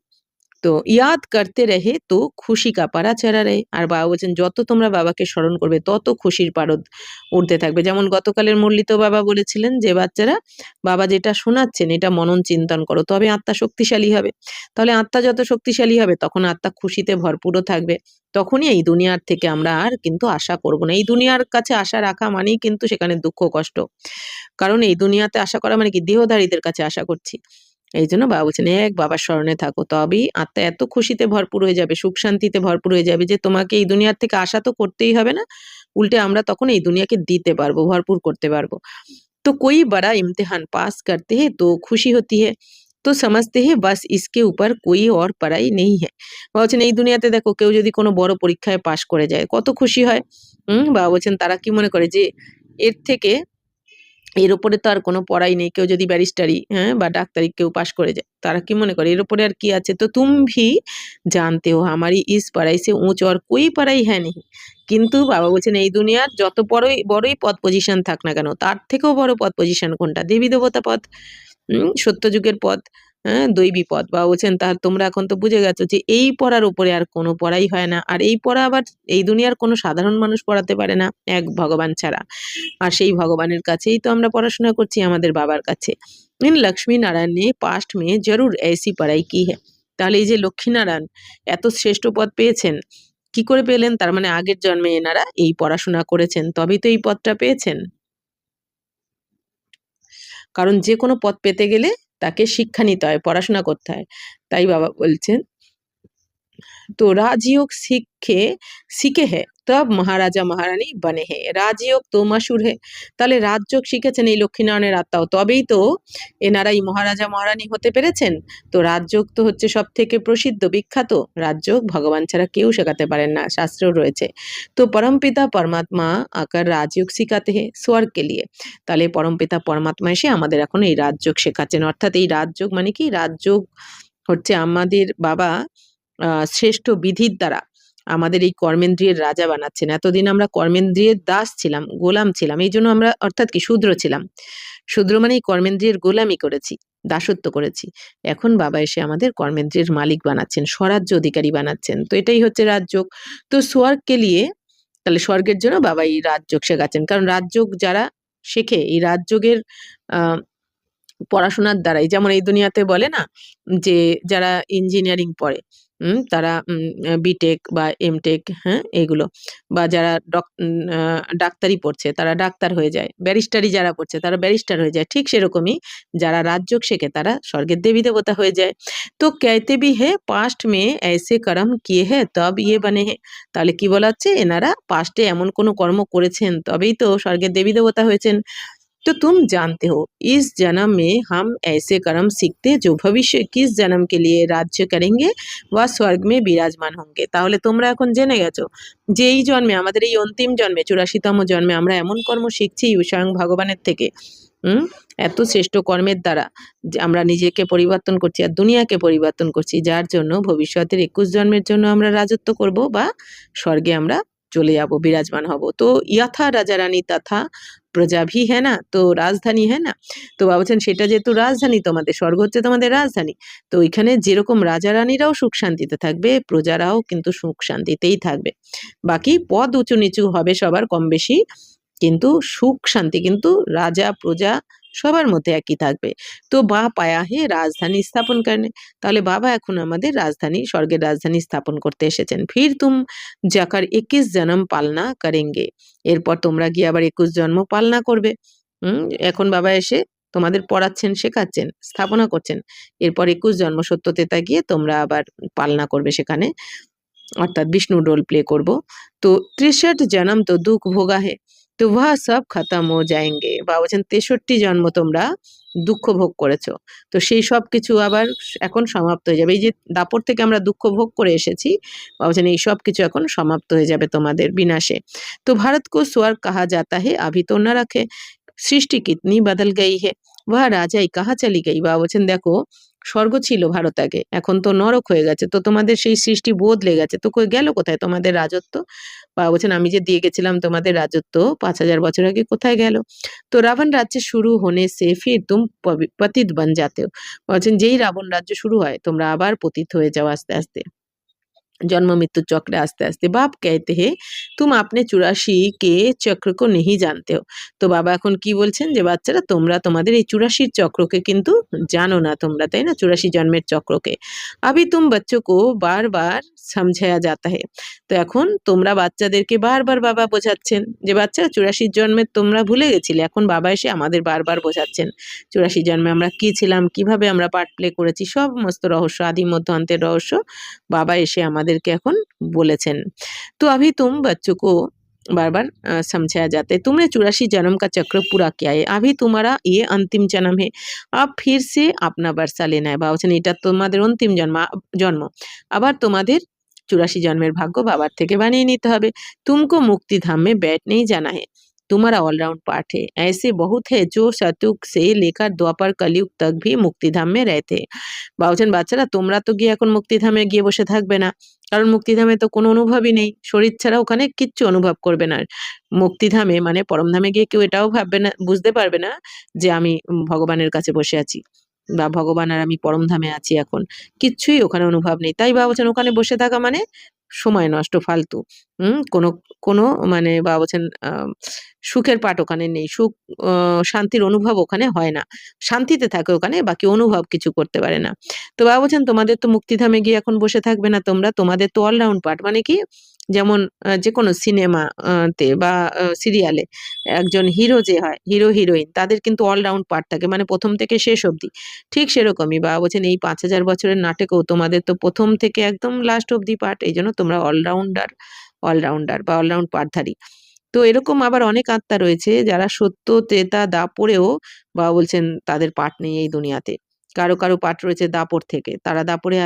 তো ইয়াদ করতে রহে তো খুশি কা পারা চড়া রহে। আর বাবা বলছেন যত তোমরা বাবাকে স্মরণ করবে তত খুশির পারদ উঠতে থাকবে। যেমন গতকালের মুরলিতে বাবা বলেছিলেন যে বাচ্চারা বাবা যেটা শোনাচ্ছেন এটা মনন চিন্তন করো, তবে আত্মা শক্তিশালী হবে। তাহলে আত্মা যত শক্তিশালী হবে তখন আত্মা খুশিতে ভরপুরও থাকবে। তখনই এই দুনিয়ার থেকে আমরা আর কিন্তু আশা করব না। এই দুনিয়ার কাছে আশা রাখা মানেই কিন্তু সেখানে দুঃখ কষ্ট, কারণ এই দুনিয়াতে আশা করা মানে কি দেহধারীদের কাছে আশা করছি। এই জন্য বাবা বলছেন এক বাবার স্মরণে থাকো, তবেই আত্মা এত খুশিতে ভরপুর হয়ে যাবে, সুখ শান্তিতে ভরপুর হয়ে যাবে যে তোমাকে এই দুনিয়ার থেকে আশা তো করতেই হবে না, উল্টে আমরা তখন এই দুনিয়াকে দিতে পারবো, ভরপুর করতে পারবো। তো कोई बड़ा इम्तिहान पास करते हैं तो खुशी होती है, तो समझते हैं बस इसके ऊपर कोई और पढ़ाई नहीं है। বলছেন এই দুনিয়াতে দেখো কেউ যদি কোনো বড় পরীক্ষায় পাশ করে যায় কত খুশি হয়। বাবা বলছেন তারা কি মনে করে যে এর থেকে এর উপরে তো আর কোনো পড়াই নেই। কেউ যদি ব্যারিস্টারি বা ডাক্তারি কেউ পাশ করে যায়, তারা কি মনে করে এর উপরে আর কি আছে? তো তুম ভি জানতে হো हमारी इस पढ़ाई से ऊँच और कोई पढ़ाई है नहीं। কিন্তু বাবা বলছেন এই দুনিয়ার যত বড়ই পদ পজিশন থাক না কেন, তার থেকেও বড় পদ পজিশন কোনটা? দেবী দেবতা পদ, সত্যযুগের পদ, দৈবী পদ। বাবা বলছেন তার তোমরা এখন তো বুঝে গেছো যে এই পড়ার উপরে আর কোনো পড়াই হয় না। আর এই পড়া আবার এই দুনিয়ার কোনো সাধারণ মানুষ পড়াতে পারে না, এক ভগবান ছাড়া। আর সেই ভগবানের কাছেই তো আমরা পড়াশোনা করছি, আমাদের বাবার কাছে। इन लक्ष्मी नारायण ने पास्ट में जरूर ऐसी पढ़ाई की है। তাহলে এই যে লক্ষ্মীনারায়ণ এত শ্রেষ্ঠ পদ পেয়েছেন, কি করে পেলেন? তার মানে আগের জন্মে এনারা এই পড়াশোনা করেছেন, তবেই তো এই পদটা পেয়েছেন। কারণ যে কোনো পদ পেতে গেলে তাকে শিক্ষা নিতে হয়, পড়াশোনা করতে হয়। তাই বাবা বলছেন तो राजयोग सीखे है तब মহারাজা মহারানী बने हैं। রাজযোগ তো মশহুর है, তাহলে রাজযোগ শিখেছেন এই লক্ষ্মীনারায়ণের আত্মাও, তবেই তো এনারাই মহারাজা মহারানী হতে পেরেছেন। তো রাজযোগ তো হচ্ছে সব থেকে প্রসিদ্ধ বিখ্যাত রাজযোগ, ভগবান ছাড়া কেউ শেখাতে পারেন না, শাস্ত্রেও রয়েছে। তো পরমপিতা পরমাত্মা আকার রাজযোগ শিখাতে হে স্বর্গ কে লিয়ে, তাহলে পরমপিতা পরমাত্মা এসে আমাদের এখন এই রাজযোগ শেখাচ্ছেন। অর্থাৎ এই রাজযোগ মানে কি, রাজযোগ হচ্ছে আমাদের বাবা শ্রেষ্ঠ বিধির দ্বারা আমাদের এই কর্মেন্দ্রিয়ের রাজা বানাচ্ছেন। এতদিন আমরা কর্মেন্দ্রিয়ের দাস ছিলাম, গোলাম ছিলাম, এই জন্য আমরা অর্থাৎ কি শূদ্র ছিলাম। শূদ্র মানে এই কর্মেন্দ্রিয়ের গোলামি করেছি, দাসত্ব করেছি। এখন বাবা এসে আমাদের কর্মেন্দ্রিয়ের মালিক বানাচ্ছেন, স্বরাজ্য অধিকারী বানাচ্ছেন। তো এটাই হচ্ছে রাজযোগ। তো স্বর্গকে লিয়ে, তাহলে স্বর্গের জন্য বাবা এই রাজযোগ শেখাচ্ছেন। কারণ রাজযোগ যারা শেখে, এই রাজযোগের পড়াশোনার দ্বারাই, যেমন এই দুনিয়াতে বলে না যে যারা ইঞ্জিনিয়ারিং পড়ে তারা বিটেক বা এমটেক, হ্যাঁ এগুলো, বা যারা ডাক্তারি পড়ছে তারা ডাক্তার হয়ে যায়, ব্যারিস্টারি যারা পড়ছে তারা ব্যারিস্টার হয়ে যায়, ঠিক সেরকমই যারা রাজযোগ শেখে তারা স্বর্গের দেবী দেবতা হয়ে যায়। তো कहते भी है पास्ट में ऐसे कर्म किए हैं तब ये बने हैं, তাহলে কি বলা হচ্ছে, এনারা পাস্টে এমন কোনো কর্ম করেছেন তবেই তো স্বর্গের দেবী দেবতা হয়েছেন। तो तुम जानते हो इस जन्म में हम ऐसे कर्म सीखते जो भविष्य किस जन्म के लिए राज्य करेंगे व स्वर्ग में বিরাজমান होंगे। তাহলে তোমরা এখন জেনে গেছো যে এই জন্মে, আমাদের এই অন্তিম জন্মে 84তম জন্মে আমরা এমন কর্ম শিখছি স্বয়ং ভগবানের থেকে। এত শ্রেষ্ঠ কর্মের দ্বারা যে আমরা নিজেকে পরিবর্তন করছি আর দুনিয়াকে পরিবর্তন করছি, যার জন্য ভবিষ্যতের 21 জন্মের জন্য আমরা রাজত্ব করব বা স্বর্গে আমরা চলে যাব, বিরাজমান হব। তো यथा রাজা রানী তথা প্রজা ভি হ্যাঁ না, তো রাজধানী হ্যাঁ না। তো বাবা বলছেন সেটা যেহেতু রাজধানী, তোমাদের স্বর্গ হচ্ছে তোমাদের রাজধানী, তো ওইখানে যেরকম রাজা রানীরাও সুখ শান্তিতে থাকবে, প্রজারাও কিন্তু সুখ শান্তিতেই থাকবে। বাকি পদ উঁচু নিচু হবে সবার কম বেশি, কিন্তু সুখ শান্তি কিন্তু রাজা প্রজা সবার মধ্যে একই থাকবে। তো বা পায়া হে রাজধানী স্থাপন করেন, তাহলে বাবা এখন আমাদের রাজধানী, স্বর্গের রাজধানী স্থাপন করতে এসেছেন। ফির তুম যাকার 21 জন্ম পালনা করেঙ্গে, এরপর তোমরা গিয়ে আবার 21 জন্ম পালনা করবে। এখন বাবা এসে তোমাদের পড়াচ্ছেন, শেখাচ্ছেন, স্থাপনা করছেন। এরপর 21 জন্ম সত্যতেতা গিয়ে তোমরা আবার পালনা করবে সেখানে, অর্থাৎ বিষ্ণু রোল প্লে করব। তো 63 জন্ম তো দুঃখ ভোগা হে, তো वह सब खत्म हो जाएंगे। বাবা বলছেন 63 জন্ম তোমরা দুঃখ ভোগ করেছো, তো সেই সব কিছু আবার এখন সমাপ্ত হয়ে যাবে। এই যে দাপর থেকে আমরা দুঃখ ভোগ করে এসেছি, বাবা বলছেন এই সব কিছু এখন সমাপ্ত হয়ে যাবে তোমাদের বিনাশে। তো भारत को स्वर्ग कहा जाता है अभी तो न रखे, সৃষ্টি কিতনি বদল গई है वह রাজাই কাহা চলি গই। বাবা বলছেন দেখো স্বর্গ ছিল ভারত আগে, এখন তো নরক হয়ে গেছে, তো তোমাদের সেই সৃষ্টি বদলে গেছে, তো গেল কোথায় তোমাদের রাজত্ব। বাবা বলছেন আমি যে দিয়ে গেছিলাম তোমাদের রাজত্ব 5000 বছর আগে, কোথায় গেল। তো রাবণ রাজ্য শুরু হোনে সে ফির তুম পতিত বন जाते हो, বলছেন যেই রাবণ রাজ্য শুরু হয় তোমরা আবার পতিত হয়ে যাও আস্তে আস্তে, जन्म मृत्यु चक्र आस्ते आस्ते। बाप कहते हैं तुम अपने 84 के চক্র को नहीं जानते हो। তো বাবা এখন কি বলছেন যে বাচ্চারা তোমরা তোমাদের এই 84 চক্রকে কিন্তু জানো না তোমরা, তাই না, 84 জন্মের চক্রকে। अभी तुम बच्चों को बार बार समझाया जाता है। তো এখন তোমরা বাচ্চাদেরকে বারবার বাবা বোঝাচ্ছেন যে বাচ্চারা 84 জন্মের তোমরা ভুলে গেছিলে, এখন বাবা এসে আমাদের বারবার বোঝাচ্ছেন 84 জন্মে আমরা কি ছিলাম, কিভাবে আমরা পার্ট প্লে করেছি, সমস্ত রহস্য, আদি মধ্য অন্তের রহস্য বাবা এসে আমাদেরকে এখন বলেছেন। তো अभी तुम बच्चों को बार-बार समझाया जाता है तुमने 84 जन्म का चक्र पूरा किया है, अभी तुम्हारा ये अंतिम जन्म है, अब फिर से अपना बरसा लेना है। বাবা বলছেন এটা তোমাদের অন্তিম জন্ম, আবার তোমাদের 84 জন্মের ভাগ্য বাবার থেকে বানিয়ে নিতে হবে। तुमको मुक्ति धाम में बैठ नहीं जाना है, तुम्हारा ऑलराउंड पार्ट है, ऐसे बहुत है जो सतयुग से लेकर द्वापर कलयुग तक भी मुक्तिधाम में रहते हैं। বাবা বলছেন বাচ্চারা তোমরা তো গিয়ে এখন মুক্তিধামে গিয়ে বসে থাকবে না, কারণ মুক্তিধামে তো কোনো অনুভবই নেই, শরীর ছাড়া ওখানে কিচ্ছু অনুভব করবে না। মুক্তিধামে মানে পরমধামে গিয়ে কেউ এটাও ভাববে না, বুঝতে পারবে না যে আমি ভগবানের কাছে বসে আছি বা ভগবান আর আমি পরমধামে আছি, এখন কিচ্ছুই ওখানে অনুভব নেই। তাই বাবা বলছেন ওখানে বসে থাকা মানে সময় নষ্ট, ফালতু। কোনো কোনো মানে বাবা বলছেন সুখের পাঠ ওখানে নেই, সুখ শান্তির অনুভব ওখানে হয় না, শান্তিতে থাকে ওখানে, বাকি অনুভব কিছু করতে পারে না। তো বাবা বলছেন তোমাদের তো মুক্তিধামে গিয়ে এখন বসে থাকবে না তোমরা, তোমাদের তো অলরাউন্ড পার্ট, মানে কি যেমন যে কোনো সিনেমা তে বা সিরিয়ালে একজন হিরো যে হয়, হিরো হিরোইন তাদের কিন্তু অলরাউন্ড পার্ট থাকে মানে ১ম থেকে শেষ অবধি। ঠিক সেরকমই বাবা বলছেন এই ৫,০০০ বছরের নাটকেও তোমাদের তো ১ম থেকে একদম লাস্ট অবধি পার্ট। এইজন্য তোমরা অলরাউন্ডার বা অলরাউন্ড পার্টধারী। তো এরকম আবার অনেক আত্মা রয়েছে যারা সত্য, ত্রেতা, দাপরেও বাবা বলছেন তাদের পার্ট নেই এই দুনিয়াতে। কারো পার্ট রয়েছে দাপর থেকে, তারা দাপরে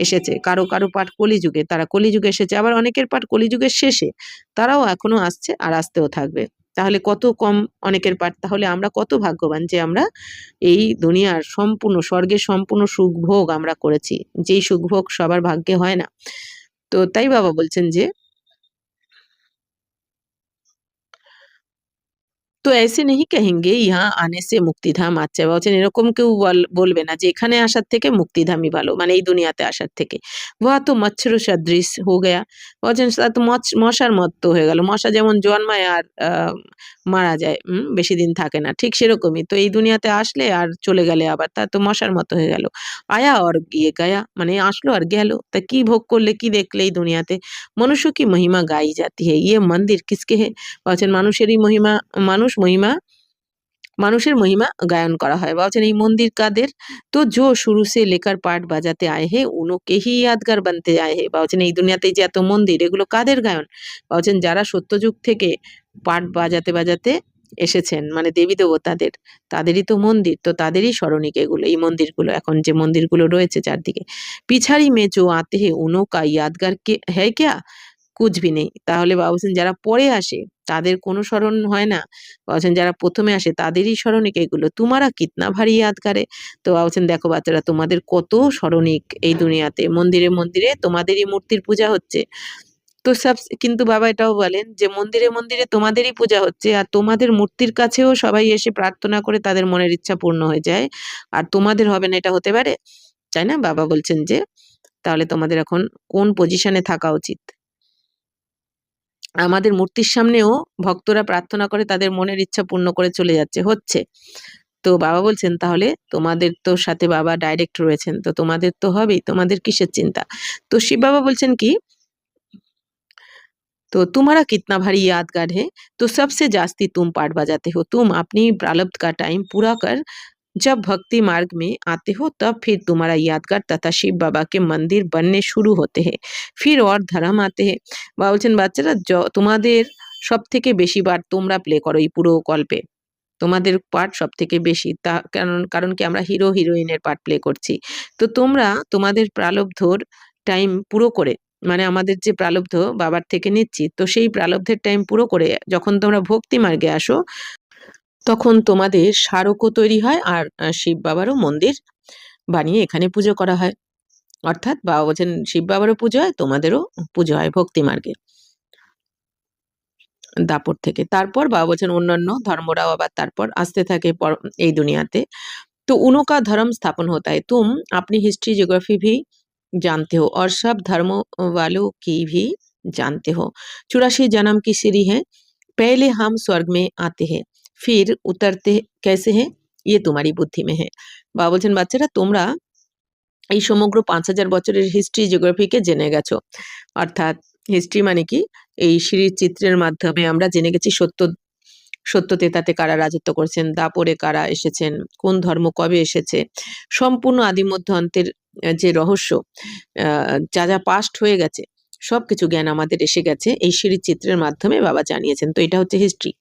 এসেছে। কারো পার্ট কলিযুগে, তারা কলিযুগে এসেছে। আবার অনেকের পার্ট কলিযুগের শেষে, তারাও এখনো আসছে আর আসতেও থাকবে। তাহলে কত কম অনেকের পার্ট, তাহলে আমরা কত ভাগ্যবান যে আমরা এই দুনিয়ার সম্পূর্ণ স্বর্গের সম্পূর্ণ সুখভোগ আমরা করেছি। যেই সুখভোগ সবার ভাগ্যে হয় না। তো তাই বাবা বলছেন যে তো ऐसे नहीं कहेंगे यहाँ आने से মুক্তিধাম আচ্ছা বলছেন এরকম কেউ বলবে না যে এখানে আসার থেকে মুক্তিধামই ভালো মানে এই দুনিয়াতে আসার থেকে। वह तो मच्छर सदृश हो गया বলছেন তা তো মশার মতো হয়ে গেল। মশা যেমন জন্মায় আর মারা যায় বেশি দিন থাকে না। ঠিক সেরকমই তো এই দুনিয়াতে আসলে আর চলে গেলে আবার তা তো মশার মতো হয়ে গেল। আয়া और গিয়ে গয়া মানে আসলো আর গেল। তা কি ভোগ করলে কি দেখলে এই দুনিয়াতে? मनुष्य की महिमा गाई जाती है। ये मंदिर किसके है? বলছেন মানুষেরই মহিমা মানুষ মহিমা মানুষের মহিমা গায়ন করা হয়। বলছেন এই মন্দির কাদের? তো जो शुरू से लेकर पाठ बजाते आए हैं उन्हों के ही यादगार बनते आए हैं। বলছেন এই দুনিয়াতে যে এত মন্দির এগুলো কাদের গায়ন? বলছেন যারা সত্যযুগ থেকে পাঠ বাজাতে এসেছেন মানে দেবী দেবতাদের তাদেরই তো মন্দির। তো তাদেরই স্মরণিক এগুলো এই মন্দিরগুলো এখন যে মন্দিরগুলো রয়েছে চারদিকে। পিছাড়ি में जो आते हैं उन्हों का यादगार के है क्या? কুচবি নেই। তাহলে বাবা বলছেন যারা পরে আসে তাদের কোনো স্মরণ হয় না। বলছেন যারা ১ম এ আসে তাদেরই স্মরণিক এগুলো। তুমারা কিতনা ভারী ইয়াদ করে। তো বাবা বলছেন দেখো বাচ্চারা তোমাদের কত স্মরণিক এই দুনিয়াতে। মন্দিরে তোমাদেরই মূর্তির পূজা হচ্ছে। তো কিন্তু বাবা এটাও বলেন যে মন্দিরে তোমাদেরই পূজা হচ্ছে। আর তোমাদের মূর্তির কাছেও সবাই এসে প্রার্থনা করে তাদের মনের ইচ্ছা পূর্ণ হয়ে যায়। আর তোমাদের হবে না এটা হতে পারে? তাই না? বাবা বলছেন যে তাহলে তোমাদের এখন কোন পজিশনে থাকা উচিত? আমাদের মূর্তির সামনেও ভক্তরা প্রার্থনা করে তাদের মনের ইচ্ছা পূর্ণ করে চলে যাচ্ছে, হচ্ছে। তো বাবা বলছেন তাহলে তোমাদের তো সাথে বাবা ডাইরেক্ট রয়েছেন। তো তোমাদের তো হবেই। তোমাদের কিসের চিন্তা? তো শিব বাবা বলছেন কি तो तुम्हारा कितना भारी यादगार है तो सबसे जास्ती तुम पाठ बजाते हो तुम अपनी प्रारब्ध का टाइम पूरा कर जब भक्ति मार्ग में आते हो तब फिर तुम्हारा यादगार तथा शिव बाबा के मंदिर बनने शुरू होते हैं फिर और धर्म आते हैं বাবা বলছেন বাচ্চারা তোমাদের সব থেকে বেশি বার তোমরা প্লে করো এই পুরো গল্পে তোমাদের পার্ট সব থেকে বেশি তা কারণ কি আমরা হিরো হিরোইনের পার্ট প্লে করছি তো তোমরা তোমাদের প্রারব্ধর টাইম পুরো করে মানে আমাদের যে প্রারব্ধ বাবার থেকে নিচ্ছি তো সেই প্রারব্ধের টাইম পুরো করে যখন তোমরা ভক্তি মার্গে আসো তখন তোমাদের স্মারকও তৈরি হয় আর শিব বাবারও মন্দির বানিয়ে এখানে পুজো করা হয় অর্থাৎ বাবা বলছেন শিব বাবারও পুজো হয় তোমাদেরও পুজো হয় ভক্তি মার্গে দাপট থেকে তারপর বাবা বলছেন অন্যান্য ধর্মরাও আবার তারপর আসতে থাকে এই দুনিয়াতে तो उनका धर्म स्थापन होता है तुम अपनी हिस्ट्री ज्योग्राफी भी जानते हो और सब धर्मों वालों की भी जानते हो 84 जन्म की सीढ़ी है पहले हम स्वर्ग में आते हैं फिर उतरते कैसे हैं ये तुम्हारी बुद्धि में है বাবা বলছেন বাচ্চারা তোমরা এই সমগ্র ৫,০০০ বছরের হিস্ট্রি জিওগ্রাফিকে জেনে গেছো অর্থাৎ হিস্ট্রি মানে কি এই সিঁড়ির চিত্রের মাধ্যমে আমরা জেনে গেছি সত্য তেতাতে কারা রাজত্ব করেছেন দাপরে কারা এসেছেন কোন ধর্ম কবে এসেছে সম্পূর্ণ আদি মধ্য অন্তের যে রহস্য যা পাস্ট হয়ে গেছে সবকিছু জ্ঞান আমাদের এসে গেছে এই সিঁড়ির চিত্রের মাধ্যমে বাবা জানিয়েছেন তো এটা হচ্ছে হিস্ট্রি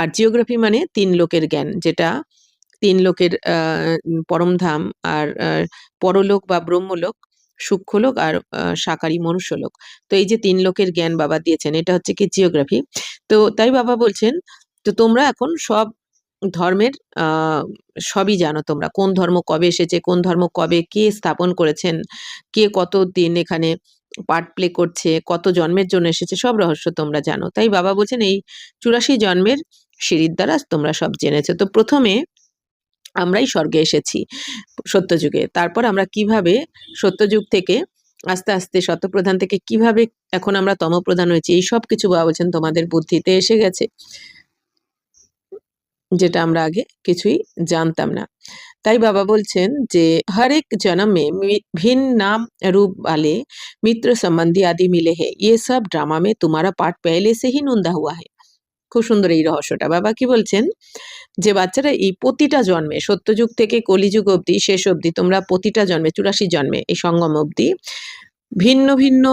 আর জিওগ্রাফি মানে ৩ লোকের জ্ঞান যেটা ৩ লোকের পরমধাম আর পরলোক বা ব্রহ্মলোক সূক্ষ্মলোক আর সাকারি মনুষ্যলোক তো এই যে ৩ লোকের জ্ঞান বাবা দিয়েছেন এটা হচ্ছে কি জিওগ্রাফি তো তাই বাবা বলছেন তো তোমরা এখন সব ধর্মের সবই জানো তোমরা কোন ধর্ম কবে এসেছে কোন ধর্ম কবে কে স্থাপন করেছেন কে কত দিন এখানে পার্ট প্লে করছে কত জন্মের জন্য এসেছে সব রহস্য তোমরা জানো তাই বাবা বলছেন এই ৮৪ জন্মের সিঁড়ির দ্বারা তোমরা সব জেনেছো তো প্রথমে আমরাই স্বর্গে এসেছি সত্যযুগে তারপর আমরা কিভাবে সত্যযুগ থেকে আস্তে আস্তে সত্যপ্রধান থেকে কিভাবে এখন আমরা তমপ্রধান হয়েছি এই সব কিছু বাবা বলছেন তোমাদের বুদ্ধিতে এসে গেছে যেটা আমরা আগে কিছুই জানতাম না ताई बाबा बोलছেন যে हर एक जन्म में भिन्न नाम रूप वाले मित्र संबंधी आदि मिले हैं, ये सब ड्रामा में तुम्हारा पार्ट पहले से ही नोंदा हुआ है। খুব সুন্দর এই রহস্যটা। বাবা কি বলছেন যে বাচ্চারা এই প্রতিটা জন্মে সত্যযুগ থেকে কলিযুগ অবধি শেষ অবধি তোমরা প্রতিটা জন্মে 84 জন্মে এই সঙ্গম অবধি ভিন্ন ভিন্ন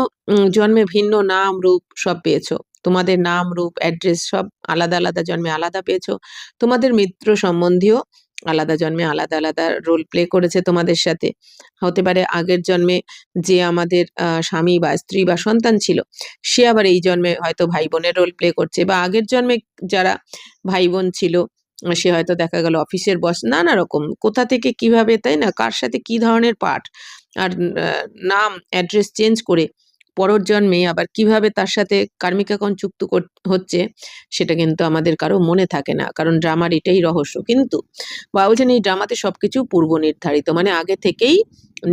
জন্মে ভিন্ন নাম রূপ সব পেয়েছো। তোমাদের নাম রূপ অ্যাড্রেস সব আলাদা আলাদা জন্মে আলাদা পেয়েছো। তোমাদের মিত্র সম্বন্ধীয় আলাদা জন্মে আলাদা আলাদা রোল প্লে করেছে তোমাদের সাথে। হতে পারে আগের জন্মে যে আমাদের স্বামী বা স্ত্রী বা সন্তান ছিল, সে আবার এই জন্মে হয়তো ভাই বোনের রোল প্লে করছে, বা আগের জন্মে যারা ভাই বোন ছিল সে হয়তো দেখা গেল অফিসের বস, নানা রকম কোথা থেকে কিভাবে, তাই না, কার সাথে কি ধরনের পাঠ। আর নাম অ্যাড্রেস চেঞ্জ করে পরের জন্মে আবার কিভাবে তার সাথে কার্মিকাকণ যুক্ত হচ্ছে সেটা কিন্তু আমাদের কারো মনে থাকে না, কারণ ড্রামার এটাই রহস্য। কিন্তু বাবা বলছেন এই ড্রামাতে সবকিছু পূর্ব নির্ধারিত, মানে আগে থেকেই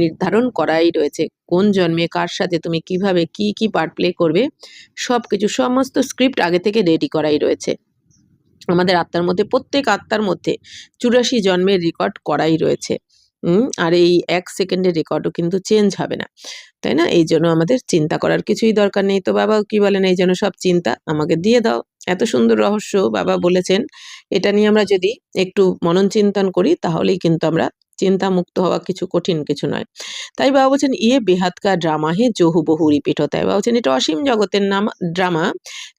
নির্ধারণ করাই রয়েছে কোন জন্মে কার সাথে তুমি কিভাবে কি কি পার্ট প্লে করবে, সবকিছু সমস্ত স্ক্রিপ্ট আগে থেকে রেডি করাই রয়েছে আমাদের আত্মার মধ্যে। প্রত্যেক আত্মার মধ্যে 84 জন্মের রেকর্ড করাই রয়েছে। আর এই 1 সেকেন্ডের রেকর্ডও কিন্তু চেঞ্জ হবে না, তাই না? এই জন্য আমাদের চিন্তা করার কিছুই দরকার নেই। তো বাবা কি বলেন, এই জন্য সব চিন্তা আমাকে দিয়ে দাও। এত সুন্দর রহস্য বাবা বলেছেন, এটা নিয়ে আমরা যদি একটু মনন চিন্তন করি তাহলেই কিন্তু আমরা চিন্তামুক্ত হওয়া কিছু কঠিন কিছু নয়। তাই বাবা বলছেন ইয়ে বেহাদ কা ড্রামা হে জো হুবহু রিপিট হতা है। বাবা বলছেন এটা অসীম জগতের নাম ড্রামা,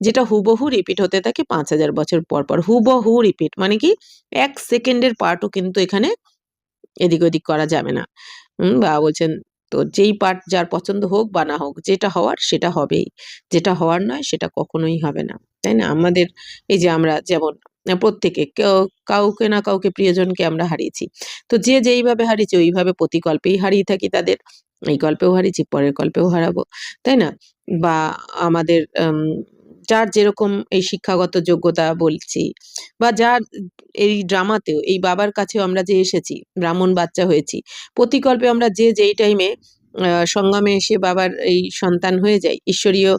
যেটা হুবহু রিপিট হতে থাকে 5000 বছর পর পর। হুবহু রিপিট মানে কি 1 সেকেন্ডের পার্টও কিন্তু এখানে এদিক ওদিক করা যাবে না। বাবা বলছেন তো যেই পার্ট যার পছন্দ হোক বা না হোক, যেটা হওয়ার সেটা হবেই, যেটা হওয়ার নয় সেটা কখনোই হবে না, তাই না? আমাদের এই যে আমরা যেমন প্রত্যেকে কাউকে না কাউকে প্রিয়জনকে আমরা হারিয়েছি, তো যে যেইভাবে হারিয়েছি ওইভাবে প্রতি গল্পেই হারিয়ে থাকি তাদের। এই গল্পেও হারিয়েছি, পরের গল্পেও হারাবো, তাই না? বা আমাদের যার যেরকম এই শিক্ষাগত যোগ্যতা বলছি, বা যার এই ড্রামাতেও এই বাবার কাছেও আমরা যে এসেছি, ব্রাহ্মণ বাচ্চা হয়েছি, প্রতি গল্পে আমরা যে যেই টাইমে সঙ্গমে এসে বাবার এই সন্তান হয়ে যাই, ঈশ্বরীয়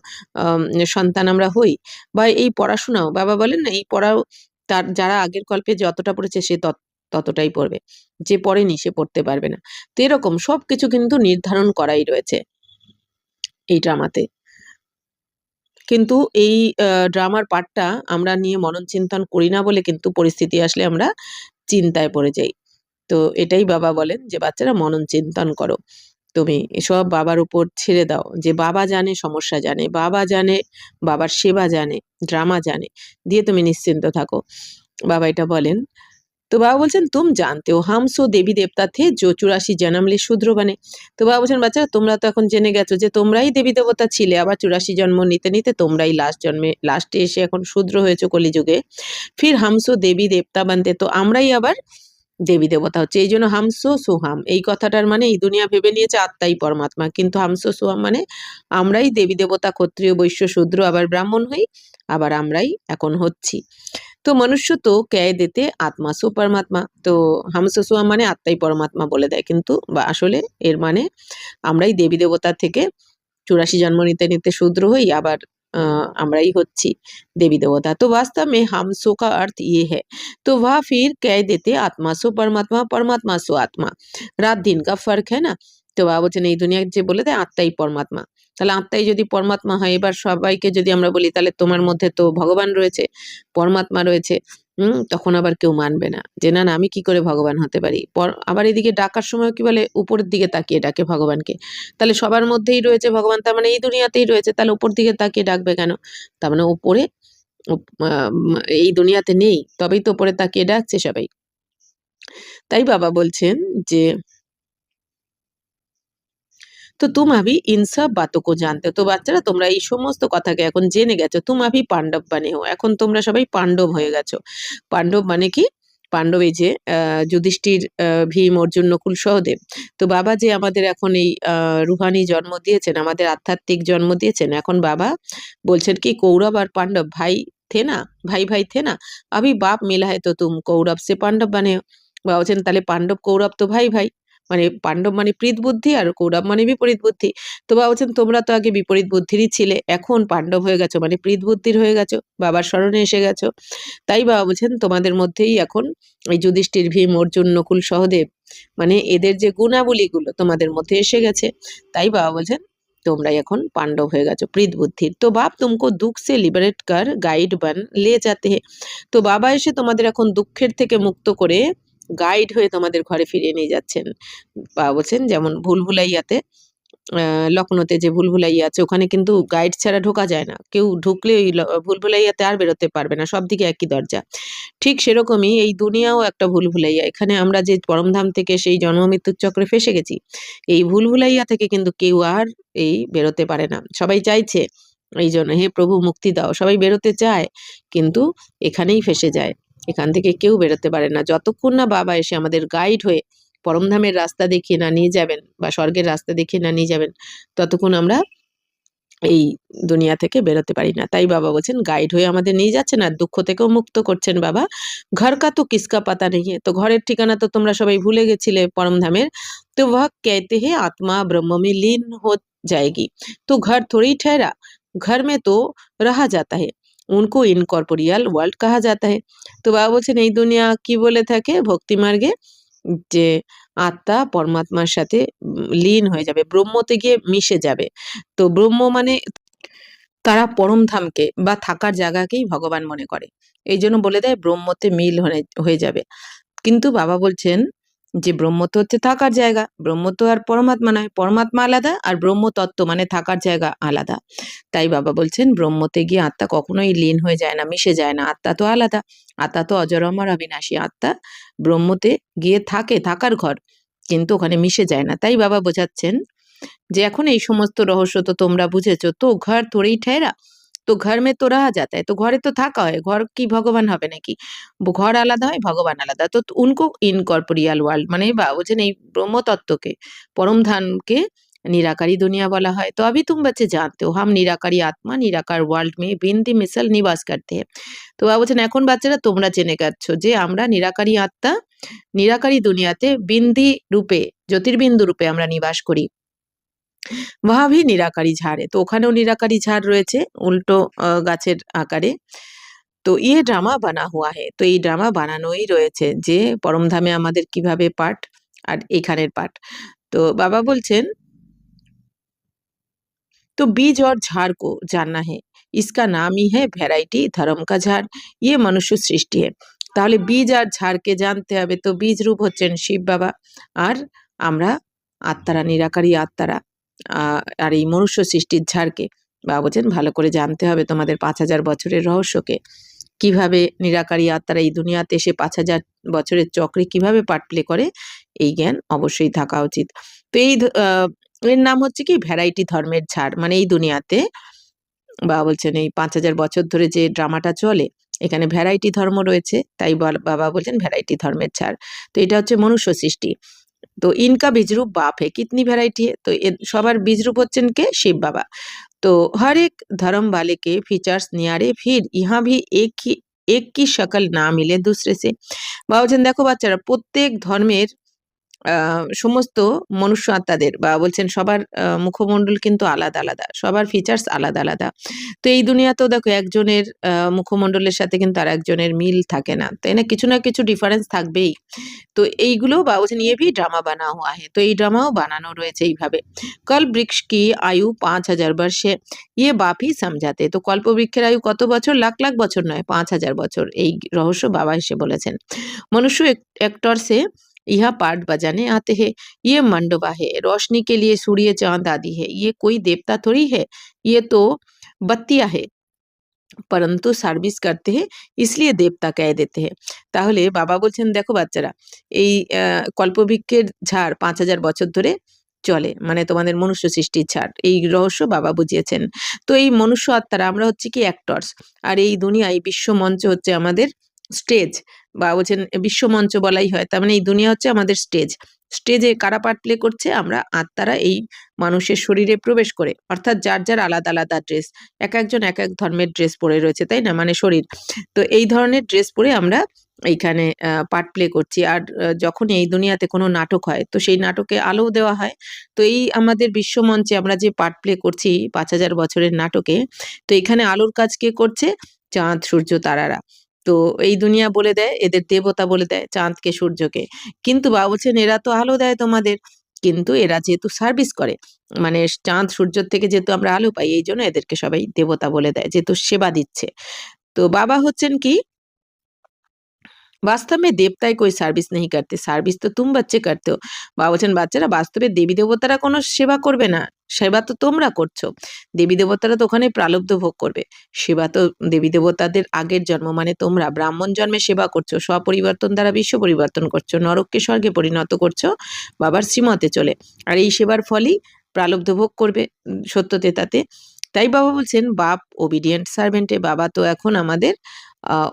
সন্তান আমরা হই। বা এই পড়াশোনাও বাবা বলেন না, এই পড়াও তার যারা আগের গল্পে যতটা পড়েছে সে ততটাই পড়বে, যে পড়েনি সে পড়তে পারবে না। তো এরকম সবকিছু কিন্তু নির্ধারণ করাই রয়েছে এই ড্রামাতে। কিন্তু এই ড্রামার পার্টটা আমরা নিয়ে মনন চিন্তন করি না বলে কিন্তু পরিস্থিতি আসলে আমরা চিন্তায় পড়ে যাই। তো এটাই বাবা বলেন যে বাচ্চারা মনন চিন্তন করো। তুমি এসব বাবার উপর ছেড়ে দাও, যে বাবা জানে, সমস্যা জানে, বাবা জানে, বাবার সেবা জানে, ড্রামা জানে, দিয়ে তুমি নিশ্চিন্ত থাকো। বাবা এটা বলেন। तो बाबा বলছেন तुम जानते हो हम सो देवी देवता थे जो 84 जन्म ले शूद्र बने। তো বাবা বলছেন বাচ্চারা তোমরা তো এখন জেনে গেছো যে তোমরাই দেবী দেবতা ছিলে, আবার 84 জন্ম নিতে নিতে তোমরাই লাস্টে এসে এখন শূদ্র হয়েছো কলিযুগে। ফির হামসো দেবী দেবতা বানতে, তো আমরাই আবার দেবী দেবতা হচ্ছে। এই জন্য হামসো সোহাম এই কথাটার মানে এই দুনিয়া ভেবে নিয়েছে আত্মাই পরমাত্মা, কিন্তু হামসো সোহাম মানে আমরাই দেবী দেবতা, ক্ষত্রিয়, বৈশ্য, শূদ্র, আবার ব্রাহ্মণ হই, আবার আমরাই এখন হচ্ছি। তো মনুষ্য তো ক্যায় আত্মা সো পরমাত্মা, তো হামসো সোহাম মানে আত্মাই পরমাত্মা বলে দেয়, কিন্তু বা আসলে এর মানে আমরাই দেবী দেবতা থেকে 84 জন্ম নিতে নিতে শূদ্র হই, আবার আমরাই হচ্ছি देवी देवता। तो वास्तव में हम सो का अर्थ ये है, तो वह फिर कह देते आत्मा सो परमात्मा, परमात्मा सो आत्मा, রাত দিন का फर्क है ना। তো বাবা বলছেন এই দুনিয়া যে বলে দেয় আত্মাই পরমাত্মা, তাহলে আত্মাই যদি পরমাত্মা হয়, এবার সবাইকে যদি আমরা বলি তাহলে তোমার মধ্যে তো ভগবান রয়েছে, পরমাত্মা রয়েছে, তখন আবার কেউ মানবে না যে না না আমি কি করে ভগবান হতে পারি। আবার এদিকে ডাকার সময় কি বলে উপরের দিকে তাকিয়ে ডাকে ভগবানকে, তাহলে সবার মধ্যেই রয়েছে ভগবান, তার মানে এই দুনিয়াতেই রয়েছে, তাহলে উপর দিকে তাকিয়ে ডাকবে কেন? তার মানে উপরে এই দুনিয়াতে নেই, তবেই তো উপরে তাকিয়ে ডাকছে সবাই। তাই বাবা বলছেন যে তো তুম আভি ইন সব বাতোं को जानते हो। তো বাচ্চারা তোমরা এই সমস্ত কথাকে এখন জেনে গেছো। তুম আভি পাণ্ডব বানে হো, এখন তোমরা সবাই পাণ্ডব হয়ে গেছো। পাণ্ডব মানে কি? পাণ্ডব এই যে যুধিষ্ঠির, ভীম, অর্জুন, নকুল, সহদেব। তো বাবা যে আমাদের এখন এই রুহানি জন্ম দিয়েছেন, আমাদের আধ্যাত্মিক জন্ম দিয়েছেন, এখন বাবা বলছেন কি কৌরব আর পাণ্ডব ভাই থে না, ভাই ভাই থে না, अभी बाप मिला है तो तुम कौरव से पांडव बने हो। বাবা বলছেন তাহলে পাণ্ডব কৌরব তো ভাই ভাই, মানে পাণ্ডব মানে প্রীত বুদ্ধি আর কৌরব মানে বিপরীত বুদ্ধি। তো বাবা বলছেন তোমরা তো আগে বিপরীত বুদ্ধিরই ছিলে, এখন পাণ্ডব হয়ে গেছো মানে প্রীত বুদ্ধির হয়ে গেছো, বাবার স্মরণে এসে গেছো। তাই বাবা বলছেন তোমাদের মধ্যেই এখন এই যুধিষ্ঠির, ভীম, অর্জুন, নকুল, সহদেব মানে এদের যে গুণাবলীগুলো তোমাদের মধ্যে এসে গেছে, তাই বাবা বলছেন তোমরা এখন পাণ্ডব হয়ে গেছো প্রীত বুদ্ধির। তো বাপ তুমকো দুঃখ সে লিবারেট কর গাইড বন লে যাতে হে। তো বাবা এসে তোমাদের এখন দুঃখের থেকে মুক্ত করে গাইড হয়ে তোমাদের ঘরে ফিরিয়ে নিয়ে যাচ্ছেন। বাবা বলছেন যেমন ভুলভুলাইয়াতে লখনৌতে যে ভুলভুলাইয়া আছে ওখানে কিন্তু গাইড ছাড়া ঢোকা যায় না, কেউ ঢুকলে ওই ভুলভুলাইয়াতে আর বেরোতে পারবে না, সব দিকে একই দরজা। ঠিক সেরকমই এই দুনিয়াও একটা ভুলভুলাইয়া, এখানে আমরা যে পরমধাম থেকে সেই জন্ম মৃত্যুর চক্রে ফেসে গেছি, এই ভুলভুলাইয়া থেকে কিন্তু কেউ আর এই বেরোতে পারে না। সবাই চাইছে এই জন্য হে প্রভু মুক্তি দাও, সবাই বেরোতে চায় কিন্তু এখানেই ফেসে যায়, এখান থেকে কেউ বেরোতে পারে না যতক্ষণ না বাবা এসে আমাদের গাইড হয়ে পরমধামের রাস্তা দেখিয়ে না নিয়ে যাবেন বা স্বর্গের রাস্তা দেখিয়ে না নিয়ে যাবেন, ততক্ষণ আমরা এই দুনিয়া থেকে বেরোতে পারি না। তাই বাবা বলছেন গাইড হয়ে আমাদের নিয়ে যাচ্ছেন আর দুঃখ থেকেও মুক্ত করছেন বাবা। ঘর কা তো কিসকা পাতা নেই, তো ঘরের ঠিকানা তো তোমরা সবাই ভুলে গেছিলে পরমধামের। তো वह कहते हैं आत्मा ब्रह्म में लीन हो जाएगी, तो घर थोड़ी ठहरा, घर में तो रहा जाता है, उनको इनकॉर्पोरियल वर्ल्ड कहा जाता है। তো বাবা বলছেন এই দুনিয়া কি বলে থাকে ভক্তি মার্গে, যে আত্মা পরমাত্মার সাথে লীন হয়ে যাবে, ব্রহ্মতে গিয়ে মিশে যাবে। তো ব্রহ্ম মানে তারা পরমধামকে বা থাকার জায়গাকেই ভগবান মনে করে, এই জন্য বলে দেয় ব্রহ্মতে মিল হয়ে যাবে। কিন্তু বাবা বলছেন যে ব্রহ্ম তো হচ্ছে থাকার জায়গা, ব্রহ্ম তো আর পরমাত্মা নয়, পরমাত্মা আলাদা আর ব্রহ্ম তত্ত্ব মানে থাকার জায়গা আলাদা। তাই বাবা বলছেন ব্রহ্মতে গিয়ে আত্মা কখনোই লীন হয়ে যায় না, মিশে যায় না, আত্মা তো আলাদা, আত্মা তো অজর অমর অবিনাশী, আত্মা ব্রহ্মতে গিয়ে থাকে, থাকার ঘর, কিন্তু ওখানে মিশে যায় না। তাই বাবা বোঝাচ্ছেন যে এখন এই সমস্ত রহস্য তো তোমরা বুঝেছো, তো ঘর থোড়েই ঠেরা, তো ঘর মে তো রাহা যাতা है, তো ঘরে তো থাকা হয়, ঘর কি ভগবান হবে নাকি, ঘর আলাদা হয় ভগবান আলাদা। তো উনকো ইনকর্পোরিয়াল ওয়ার্ল্ড মানে বাবা বলছেন এই ব্রহ্মতত্ত্বকে পরমধামকে निराकारी दुनिया বলা হয়। तो अभी तुम बच्चे जानते हो हम निराकारी आत्मा निराकार वर्ल्ड में बिंदी मिसल निवास करते हैं। তো বাবা বলছেন এখন বাচ্চারা তোমরা জেনে গেছ যে আমরা নিরাকারী আত্মা, নিরাকারী দুনিয়াতে বিন্দি রূপে জ্যোতির্বিন্দু রূপে আমরা নিবাস করি। वहाँ भी निराकारी झाड़ है, তো ওখানেও নিরাকারী ঝাড় রয়েছে উল্টো গাছের আকারে। তো ইয়ে ড্রামা বানা হুয়া হে, তো এই ড্রামা বানানোই রয়েছে যে পরমধামে আমাদের কিভাবে পাঠ আর এখানের পাঠ। তো বাবা বলছেন तो बीज और झाड़ को जानना है, इसका नाम ही है ভ্যারাইটি ধর্ম কা ঝাড়, ইয়ে মনুষ্য সৃষ্টি है। তাহলে বীজ আর ঝাড়কে জানতে হবে, তো বীজ রূপ হচ্ছেন শিব বাবা আর আমরা আত্মারা নিরাকারী আত্মারা, আর এই মনুষ্য সৃষ্টির ঝাড়কে বাবা বলছেন ভালো করে জানতে হবে তোমাদের 5000 বছরের রহস্যকে, কিভাবে নিরাকারী আত্মারা এই দুনিয়াতে এসে 5000 বছরের চক্রে কিভাবে পার্ট প্লে করে, এই জ্ঞান অবশ্যই থাকা উচিত। তো এই এর নাম হচ্ছে কি ভ্যারাইটি ধর্মের ঝাড়, মানে এই দুনিয়াতে বাবা বলছেন এই 5000 বছর ধরে যে ড্রামাটা চলে এখানে ভ্যারাইটি ধর্ম রয়েছে, তাই বাবা বলছেন ভ্যারাইটি ধর্মের ঝাড়। তো এটা হচ্ছে মনুষ্য সৃষ্টি। तो इनका बीजरूप बाप है, कितनी वैरायटी है, तो सबार बीजरूप होच्छेन के शिव बाबा। तो हर एक धर्म वाले के फीचर्स नियारे, फिर यहाँ भी एक की शक्ल ना मिले दूसरे से। बाबा বলছেন দেখো বাচ্চারা প্রত্যেক ধর্মের সমস্ত মনুষ্য আত্মাদের বা বলছেন সবার মুখমণ্ডল কিন্তু আলাদা আলাদা, সবার ফিচার্স আলাদা আলাদা। তো এই দুনিয়াতেও দেখো একজনের মুখমণ্ডলের সাথে কিন্তু আর একজনের মিল থাকে না, তাই না, কিছু না কিছু ডিফারেন্স থাকবেই। তো এইগুলো বা বলছেন ইয়ে ভি ড্রামা বানা হুয়া है, তো এই ড্রামাও বানানো রয়েছে এইভাবে। কল বৃক্ষ কি আয়ু 5000 বর্ষে, ইয়ে বাপ হি সমঝাতে, তো কল্পবৃক্ষের আয়ু কত বছর, লাখ লাখ বছর নয়, 5000 বছর, এই রহস্য বাবা এসে বলেছেন। মনুষ্য एक्टर से यह पार्ट बजाने आते हैं, ये मंडवा है, रोशनी के लिए सूर्य चांद आदि है, ये कोई देवता थोड़ी है, ये तो बत्तियां है, परंतु সার্ভিস করতে হে इसलिए দেবতা কহ দেতে হে। তাহলে বাবা বলছেন দেখো বাচ্চারা এই কল্পবৃক্ষের ঝাড় 5000 বছর ধরে চলে, মানে তোমাদের মনুষ্য সৃষ্টির ঝাড়, এই রহস্য বাবা বুঝিয়েছেন। তো এই মনুষ্য আত্মারা আমরা হচ্ছে কি অ্যাক্টরস, আর এই দুনিয়ায় বিশ্ব মঞ্চ হচ্ছে আমাদের স্টেজ, বা বলছেন বিশ্বমঞ্চ বলাই হয়, তার মানে এই দুনিয়া হচ্ছে আমাদের স্টেজ, স্টেজে কারা পার্ট প্লে করছে, আমরা আত্মারা এই মানুষের শরীরে প্রবেশ করে, অর্থাৎ যার যার আলাদা আলাদা ড্রেস, এক একজন এক এক ধর্মের ড্রেস পরে রয়েছে, তাই না, মানে শরীর, তো এই ধরনের ড্রেস পরে আমরা এইখানে পার্ট প্লে করছি। আর যখন এই দুনিয়াতে কোনো নাটক হয় তো সেই নাটকে আলো দেওয়া হয়। তো এই আমাদের বিশ্বমঞ্চে আমরা যে পার্ট প্লে করছি ৫,০০০ বছরের নাটকে, তো এখানে আলোর কাজ কে করছে? চাঁদ, সূর্য, তারারা। তো এই দুনিয়া বলে দেয়, এদের দেবতা বলে দেয় চাঁদকে, সূর্যকে। কিন্তু বাবা বলছেন এরা তো আলো দেয় তোমাদের। কিন্তু এরা যেহেতু সার্ভিস করে, মানে চাঁদ, সূর্যের থেকে যেহেতু আমরা আলো পাই, এইজন্য এদেরকে সবাই দেবতা বলে দেয়, যেহেতু সেবা দিচ্ছে। তো বাবা হচ্ছেন কি? वास्तव में देवताएँ कोई সার্ভিস नहीं करते, সার্ভিস তো तुम बच्चे करते हो। বাবা বলছেন, বাচ্চারা বাস্তবে দেবী-দেবতারা কোনো সেবা করবে না। সেবা তো তোমরা করছো। দেবী-দেবতারা তো ওখানে প্রালব্ধ ভোগ করবে। সেবা তো দেবী-দেবতাদের আগের জন্ম মানে তোমরা ব্রাহ্মণ জন্মে সেবা করছো। স্বপরিবর্তন দ্বারা বিশ্ব পরিবর্তন করছো। নরককে স্বর্গে পরিণত করছো বাবার শ্রীমতে চলে। আর এই সেবার ফলই প্রালব্ধ ভোগ করবে সত্যতেতাতে। তাই বাবা বলছেন, বাপ ওবিডিয়েন্ট সার্ভেন্ট, বাবা তো এখন আমাদের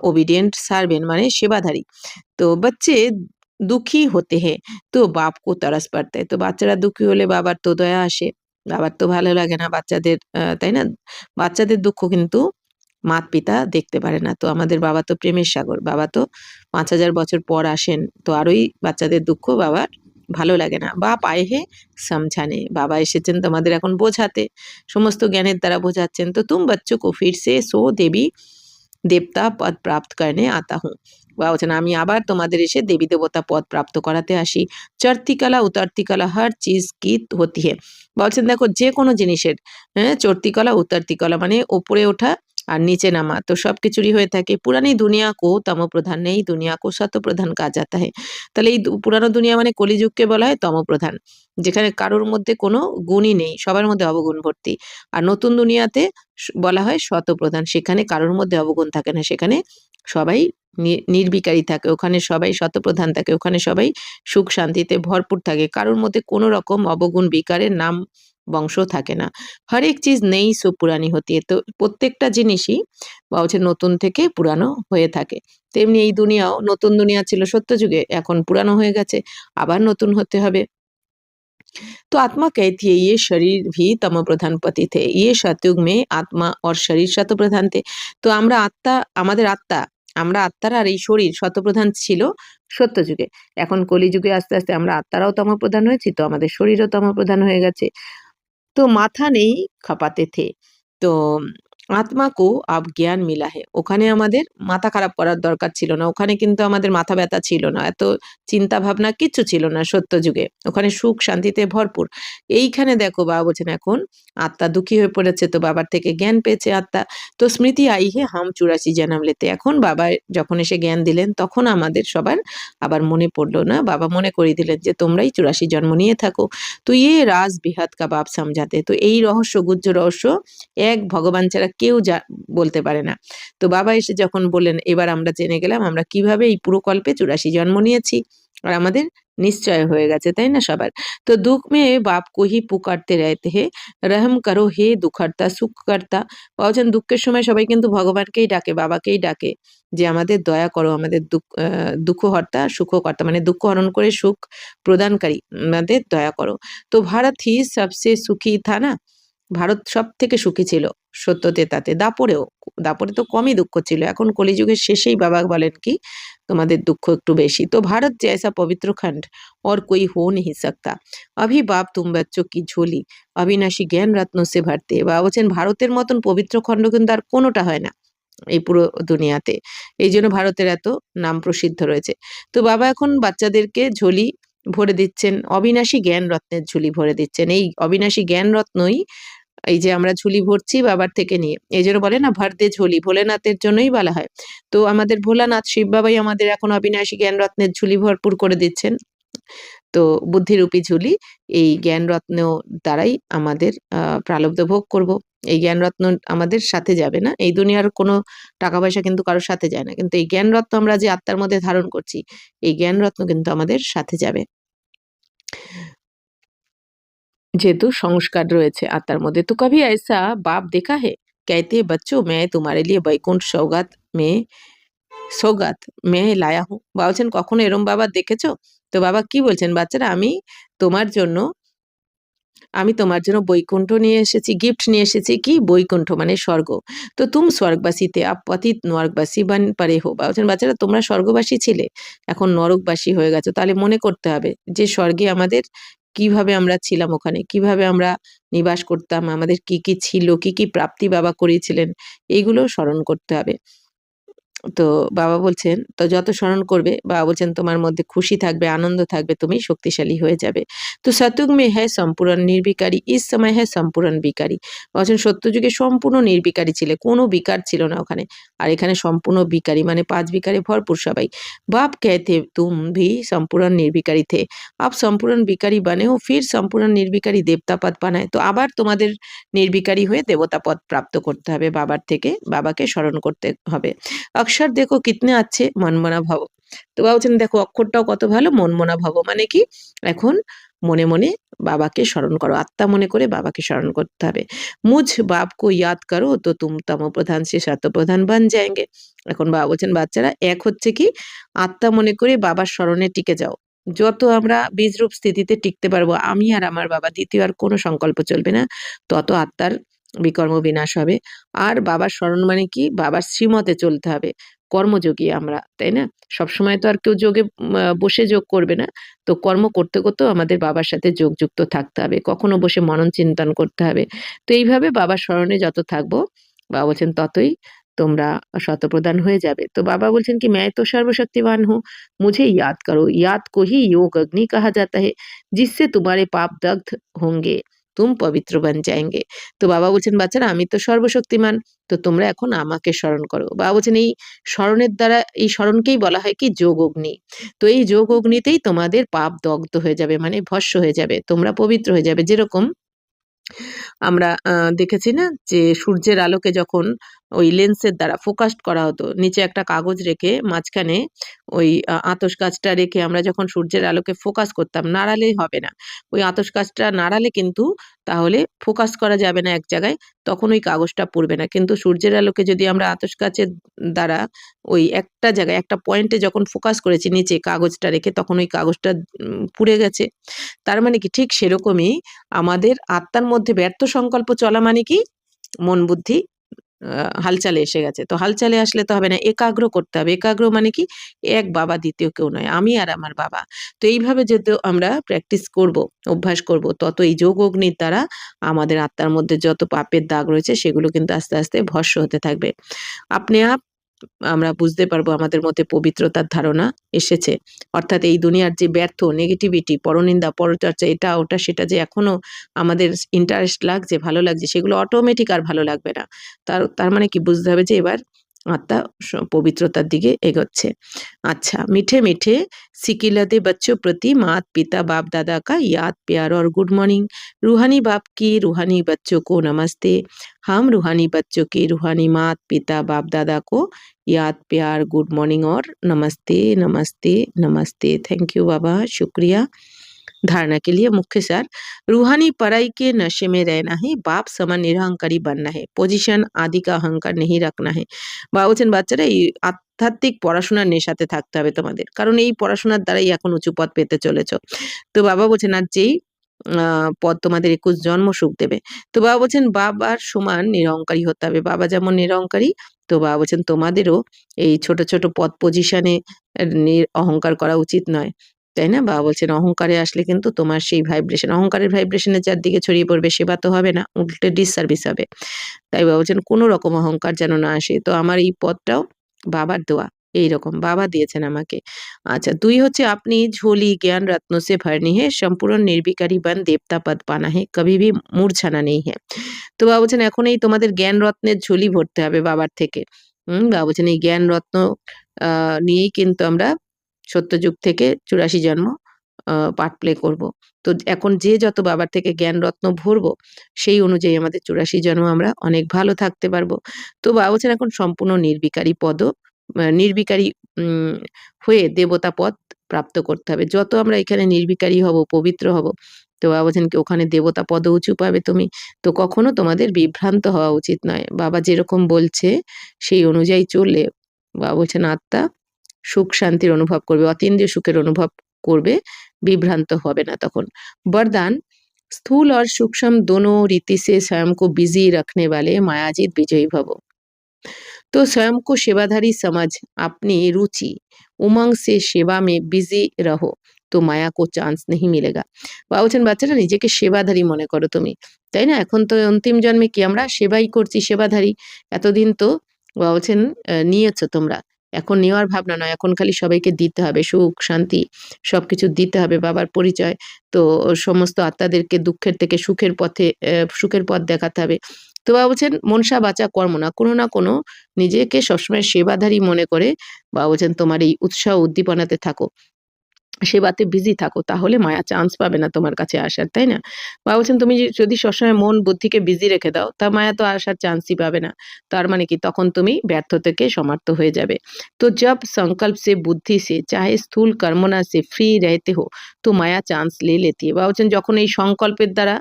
ओबीडिएंट सर्वेंट माने सेवाधारी। तो बच्चे दुखी होते हैं तो बाप को तरस पड़ता है। तो বাচ্চারা দুঃখী হলে বাবার তো দয়া আসে। বাবার তো ভালো লাগে না বাচ্চাদের, তাই না? বাচ্চাদের দুঃখ কিন্তু মাতা-পিতা দেখতে পারে না। তো আমাদের বাবা তো প্রেমের সাগর। বাবা তো ৫,০০০ বছর পর আসেন। তো আরোই বাচ্চাদের দুঃখ বাবার ভালো লাগে না। বাপ আয়ে হে সমঝানে, বাবা এসেছেন তোমাদের এখন বোঝাতে। সমস্ত জ্ঞানের দ্বারা বোঝাচ্ছেন। তো তুম बच्चों को फिर से सो देवी দেবতা পদ প্রাপ্ত করনে আতা হুঁ। বাবা বলছেন আমি আবার তোমাদের এসে দেবী দেবতা পদ প্রাপ্ত করাতে আসি। চড়তি কলা উতরতি কলা হর চিজ কি হতি হে। বলছেন দেখো যে কোনো জিনিসের, হ্যাঁ, চড়তি কলা উতরতি কলা মানে ওপরে ওঠা আর নিচে নামা তো সবকিছুরই হয়ে থাকে। পুরানি দুনিয়া কো তম প্রধান, নেই দুনিয়া কো সত প্রধান কাহা জাতা হে। তাহলে এই পুরানো দুনিয়া মানে কলিযুগকে বলা হয় তম প্রধান, যেখানে কারোর মধ্যে কোনো গুণই নেই, সবার মধ্যে অবগুণ ভর্তি। আর নতুন দুনিয়াতে বলা হয় শতপ্রধান, সেখানে কারোর মধ্যে অবগুণ থাকে না, সেখানে সবাই নির্বিকারী থাকে, ওখানে সবাই শতপ্রধান থাকে, ওখানে সবাই সুখ শান্তিতে ভরপুর থাকে, কারোর মধ্যে কোনো রকম অবগুণ বিকারের নাম বংশ থাকে না। হরেক চিজ নেই সো পুরানি হতি है। তো প্রত্যেকটা জিনিসই বা হচ্ছে নতুন থেকে পুরানো হয়ে থাকে। তেমনি এই দুনিয়াও নতুন দুনিয়া ছিল সত্যযুগে, এখন পুরানো হয়ে গেছে, আবার নতুন হতে হবে। तो आत्मा कहती है ये शरीर भी तमो प्रधान पतित है, ये सतयुग में आत्मा और शरीर शतप्रधान थे। তো আমরা আত্মা, আমাদের আত্মা, আমরা আত্মারা আর এই শরীর শতপ্রধান ছিল সত্যযুগে। এখন কলিযুগে আস্তে আস্তে আমরা আত্মারাও তমপ্রধান হয়েছি, তো আমাদের শরীরও তমপ্রধান হয়ে গেছে। তো মাথা নেই খাপাতে থে। তো আত্মাকো আব জ্ঞান মিলা হে। ওখানে আমাদের মাথা খারাপ করার দরকার ছিল না। ওখানে কিন্তু আমাদের মাথা ব্যথা ছিল না। এত চিন্তা ভাবনা কিচ্ছু ছিল না সত্য যুগে। ওখানে সুখ শান্তিতে ভরপুর। এইখানে দেখো বাবা বলছেন এখন আত্মা দুঃখী হয়ে পড়েছে, তো বাবার থেকে জ্ঞান পেয়েছে আত্মা। তো স্মৃতি আই হে হাম ৮৪ জনম লেতে। এখন বাবা যখন এসে জ্ঞান দিলেন তখন আমাদের সবার আবার মনে পড়লো না, বাবা মনে করিয়ে দিলেন যে তোমরাই ৮৪ জন্ম নিয়ে থাকো। তো ইয়ে রাজ বেহাদ কা বাপ সমঝাতে। তো এই রহস্য, গুহ্য রহস্য এক ভগবান ছাড়া কেউ বলতে পারে না। তো বাবা এসে যখন বললেন এবার আমরা জেনে গেলাম আমরা কিভাবে এই পুরো কল্পে ৮৪ জন্ম নিয়েছি আর আমাদের নিশ্চয় হয়ে গেছে, তাই না সবার? তো দুঃখ মে বাপ কো হি পুকারতে রহতে হে, রহম করো হে দুঃখহর্তা সুখকর্তা। বলছেন দুঃখের সময় সবাই কিন্তু ভগবানকেই ডাকে, বাবাকেই ডাকে যে আমাদের দয়া করো, আমাদের দুঃখহর্তা সুখকর্তা মানে দুঃখ হরণ করে সুখ প্রদানকারী, আমাদের দয়া করো। তো ভারত হি সবসে সুখী থা না, ভারত সবথেকে সুখী ছিল সত্যতেতাতে। দাপরেও, দাপরে তো কমই দুঃখ ছিল। এখন কলিযুগের শেষেই বাবা বলেন কি তোমাদের দুঃখ একটু বেশি। তো ভারত जैसा पवित्र खंड और कोई हो नहीं सकता। अभी बाप तुम बच्चों की झोली अविनाशी জ্ঞান রত্ন সে ভরতে। বাবা বলছেন ভারতের মতন পবিত্র খণ্ড কিন্তু আর কোনোটা হয় না এই পুরো দুনিয়াতে। এই জন্য ভারতের এত নাম প্রসিদ্ধ রয়েছে। তো বাবা এখন বাচ্চাদেরকে ঝোলি ভরে দিচ্ছেন, অবিনাশী জ্ঞান রত্নের ঝুলি ভরে দিচ্ছেন। এই অবিনাশী জ্ঞান রত্নই এই যে আমরা ঝুলি ভরছি বাবার থেকে নিয়ে, এই জন্য বলে না ভর দে ঝোলি, ভোলেনাথের জন্যই বলা হয়। তো আমাদের ভোলানাথ শিব বাবাই আমাদের এখন অবিনাশী জ্ঞান রত্নের ঝুলি ভরপুর করে দিচ্ছেন। তো বুদ্ধিরূপী ঝুলি, এই জ্ঞান রত্ন দ্বারাই আমাদের প্রালব্ধ ভোগ করব। এই জ্ঞান রত্ন আমাদের সাথে যাবে না, এই দুনিয়ার কোনো টাকা পয়সা কিন্তু কারোর সাথে যায় না, কিন্তু এই জ্ঞান রত্ন আমরা যে আত্মার মধ্যে ধারণ করছি, এই জ্ঞান রত্ন কিন্তু আমাদের সাথে যাবে, যেহেতু সংস্কার রয়েছে আত্মার মধ্যে। তো কভি ऐसा बाप देखा है, कहते हैं बच्चों मैं तुम्हारे लिए वैकुंठ সৌগাত মে লায়া হুঁ। বাবা বলছেন কখনো এরম বাবা দেখেছো? তো বাবা কি বলছেন বাচ্চারা আমি তোমার জন্য আমি তোমার জন্য বৈকুণ্ঠ নিয়ে এসেছি, গিফট নিয়ে এসেছি। কি বৈকুণ্ঠ মানে স্বর্গ। তো তুম স্বর্গবাসী তে আপ পতিত নরকবাসী বান পারে হো। বলছেন বাচ্চারা তোমরা স্বর্গবাসী ছিলে, এখন নরকবাসী হয়ে গেছো। তাহলে মনে করতে হবে যে স্বর্গে আমাদের কিভাবে আমরা ছিলাম, ওখানে কিভাবে আমরা নিবাস করতাম, আমাদের কি কি ছিল, কি কি প্রাপ্তি বাবা করিয়েছিলেন, এইগুলো স্মরণ করতে হবে। তো বাবা বলছেন তো যত স্মরণ করবে, বাবা বলছেন তোমার মধ্যে খুশি থাকবে, আনন্দ থাকবে, তুমি শক্তিশালী হয়ে যাবে। তো সত্যযুগ মে হ্যায় সম্পূর্ণ নির্বিকারী, ইস সময় হ্যায় সম্পূর্ণ বিকারী। বলছেন সত্যযুগে সম্পূর্ণ নির্বিকারী ছিলে, কোনো বিকার ছিল না ওখানে, আর এখানে সম্পূর্ণ বিকারী মানে 5 বিকারে ভরপুর সবাই। बाप कहते तुम भी संपूर्ण निर्विकारी थे, आप संपूर्ण বিকারী बने हो, फिर संपूर्ण निर्विकारी देवता पद पाना है। তো আবার তোমাদের নির্বিকারী হয়ে দেবতা পদ প্রাপ্ত করতে হবে, বাবার থেকে বাবাকে স্মরণ করতে হবে। অক্ষর দেখো কিতনে আছে মনমনা ভাব। তো বাবা বলছেন দেখো অক্ষরটাও কত ভালো, মনমনা ভাব মানে কি, এখন মনে মনে বাবাকে স্মরণ করো, আত্মা মনে করে বাবাকে স্মরণ করতে হবে। মুঝ বাপ কো ইয়াদ করো তো তুম তম প্রধান সে সত প্রধান বান যায়েঙ্গে। এখন বাবা বলছেন বাচ্চারা এক হচ্ছে কি, আত্মা মনে করে বাবার স্মরণে টিকে যাও। যত আমরা বীজরূপ স্থিতিতে টিকতে পারবো, আমি আর আমার বাবা, দ্বিতীয় আর কোনো সংকল্প চলবে না, তত আত্মার বিকর্ম বিনাশ হবে। আর বাবার স্মরণ মানে কি, বাবার শ্রীমতে চলতে হবে। কর্মযোগী আমরা, তাই না? সবসময় তো আর কেউ যোগে বসে যোগ করবে না। তো কর্ম করতে করতেও আমাদের বাবার সাথে যোগযুক্ত থাকতে হবে, কখনো বসে মনন চিন্তন করতে হবে। তো এইভাবে বাবার স্মরণে যত থাকবো, বাবা বলছেন ততই তোমরা শতপ্রধান হয়ে যাবে। তো বাবা বলছেন কি मैं तो सर्वशक्तिवान हूँ, मुझे याद करो, याद को ही योग अग्नि कहा जाता है, जिससे तुम्हारे पाप दग्ध होंगे, तुम पवित्र बन जाएंगे। তো বাবা বলছেন বাচ্চারা আমি তো সর্বশক্তিমান, তো তোমরা এখন আমাকে স্মরণ করো। বাবা বলছেন এই স্মরণের দ্বারা, এই স্মরণকেই বলা হয় কি যোগ অগ্নি। তো এই যোগ অগ্নিতেই তোমাদের পাপ দগ্ধ হয়ে যাবে, মানে ভস্ম হয়ে যাবে, তোমরা পবিত্র হয়ে যাবে। যেরকম আমরা দেখেছি না যে সূর্যের আলোকে যখন ওই লেন্সের দ্বারা ফোকাসড করা হতো, নিচে একটা কাগজ রেখে মাঝখানে ওই আতশ কাঁচটা রেখে আমরা যখন সূর্যের আলোকে ফোকাস করতাম, নাড়ালেই হবে না, ওই আতশ কাঁচটা নাড়ালে কিন্তু তাহলে ফোকাস করা যাবে না এক জায়গায়, তখন ওই কাগজটা পুড়বে না। কিন্তু সূর্যের আলোকে যদি আমরা আতশ কাঁচের দ্বারা ওই একটা জায়গায় একটা পয়েন্টে যখন ফোকাস করেছি নিচে কাগজটা রেখে, তখন ওই কাগজটা পুড়ে গেছে। তার মানে কি ঠিক সেরকমই আমাদের আত্মার মধ্যে ব্যর্থ সংকল্প চলা মানে কি, মন বুদ্ধি হালচালে এসে গেছে। তো হালচালে আসলে তো হবে না, একাগ্র করতে হবে। একাগ্র মানে কি, এক বাবা দ্বিতীয় কেউ নয়, আমি আর আমার বাবা। তো এইভাবে যত আমরা প্র্যাকটিস করব, অভ্যাস করব, তত এই যোগ অগ্নির দ্বারা আমাদের আত্মার মধ্যে যত পাপের দাগ রয়েছে সেগুলো কিন্তু আস্তে আস্তে ভস্ম হতে থাকবে। আপনি আপ আমরা বুঝতে পারবো আমাদের মধ্যে পবিত্রতার ধারণা এসেছে। অর্থাৎ এই দুনিয়ার যে ব্যর্থ নেগেটিভিটি, পরনিন্দা, পরচর্চা, এটা ওটা সেটা যে এখনো আমাদের ইন্টারেস্ট লাগছে, ভালো লাগছে, সেগুলো অটোমেটিক আর ভালো লাগবে না। তার মানে কি বুঝতে হবে যে এবার আত্মা পবিত্রতার দিকে এগোচ্ছে। अच्छा मीठे मीठे सिकिलते बच्चों प्रति मात पिता बाप दादा का याद प्यार और गुड मॉर्निंग। रूहानी बाप की रूहानी बच्चों को नमस्ते। हम रूहानी बच्चों की रूहानी मात पिता बाप दादा को याद प्यार गुड मॉर्निंग और नमस्ते नमस्ते नमस्ते। थैंक यू बाबा, शुक्रिया। धारणा के लिए मुख्य सार, रूहानी पढ़ाई के नशे में रहना है, बाप समान निरहंकारी बनना है, पोजीशन आदि का अहंकार नहीं रखना है। বা বলছেন বাচ্চারা এই আধ্যাত্মিক পড়াশোনার নেশাতে থাকতে হবে তোমাদের, কারণ এই পড়াশোনার দ্বারাই এখন উঁচু পদ পেতে চলেছ। তো বাবা বলছেন আর যেই পদ তোমাদের 21 জন্ম সুখ দেবে। তো বাবা বলছেন বাবার সমান নিরহংকারী হতে হবে, বাবা যেমন নিরহংকারী, তো বাবা বলছেন তোমাদেরও এই ছোট ছোট পদ পজিশনে অহংকার করা উচিত নয়, তাই না? বাবা বলছেন অহংকারে আসলে কিন্তু তোমার সেই ভাইব্রেশন, অহংকারের ভাইব্রেশনের চারদিকে ছড়িয়ে পড়বে, সেবা তো হবে না, উল্টে ডিসসার্ভিস হবে। তাই বাবা বলছেন কোনো রকম অহংকার যেন না আসে। তো আমার এই পদটাও বাবার দেওয়া, এইরকম বাবা দিয়েছেন আমাকে। আচ্ছা 2 হচ্ছে আপনি ঝোলি জ্ঞান रत्नों से भरनी है, संपूर्ण निर्विकारी बन देवता पद पाना है, कभी भी मूर्छना नहीं है। তো বাবা বলছেন এখন এই তোমাদের জ্ঞান রত্নের ঝুলি ভরতে হবে বাবার থেকে। বাবা বলছেন এই জ্ঞান রত্ন নিয়েই কিন্তু আমরা সত্যযুগ থেকে 84 জন্ম পার্ট প্লে করব। তো এখন যে যত বাবার থেকে জ্ঞান রত্ন ভরবো, সেই অনুযায়ী আমাদের 84 জন্ম আমরা অনেক ভালো থাকতে পারবো। তো বাবা বলছেন এখন সম্পূর্ণ নির্বিকারী পদও নির্বিকারী হয়ে দেবতা পদ প্রাপ্ত করতে হবে। যত আমরা এখানে নির্বিকারী হব, পবিত্র হব, তো বাবা বলছেন কি ওখানে দেবতা পদও উঁচু পাবে তুমি। তো কখনো তোমাদের বিভ্রান্ত হওয়া উচিত নয়। বাবা যেরকম বলছে সেই অনুযায়ী চললে বাবা বলছেন আত্মা সুখ শান্তির অনুভব করবে, অতীন্দ্রিয় সুখের অনুভব করবে, বিভ্রান্ত হবে না তখন। বরদান, स्थूल और सूक्ष्म दोनों रीति से स्वयं को बिजी रखने वाले मायाजीत विजयी भव। तो स्वयं को सेवाधारी समझ अपनी रुचि उमंग से সেবা में বিজি রহো তো মায়া কো চান্স नहीं मिलेगा। বা বলছেন বাচ্চারা নিজেকে সেবাধারী মনে করো তুমি, তাই না? এখন তো অন্তিম জন্মে কি আমরা সেবাই করছি, সেবাধারী। এতদিন তো বা বলছেন নিয়েছো তোমরা, এখন নেওয়ার ভাবনা নয়, এখন খালি সবাইকে দিতে হবে সুখ শান্তি সবকিছু দিতে হবে, বাবার পরিচয়। তো সমস্ত আত্মাদেরকে দুঃখের থেকে সুখের পথে সুখের পথ দেখাতে হবে। তো বাবা বলছেন মনসা বাচা কর্ম না কোনো নিজেকে সবসময় সেবাধারী মনে করে বা বলছেন তোমার এই উৎসাহ উদ্দীপনাতে থাকো, সেবাতে বিজি থাকো, তাহলে মায়া চান্স পাবে না তোমার কাছে আসার, তাই না? বা বলছেন তুমি যদি সবসময় মন বুদ্ধিকে বিজি রেখে দাও তা মায়া তো আসার চান্সই পাবে না। তার মানে কি তখন তুমি ব্যর্থ থেকে সমার্থ হয়ে যাবে। তো जब संकल्प से बुद्धि से चाहे स्थूल कर्मना से फ्री रहते हो तो माया चांस ले लेती है। বা বলছেন যখন এই সংকল্পের দ্বারা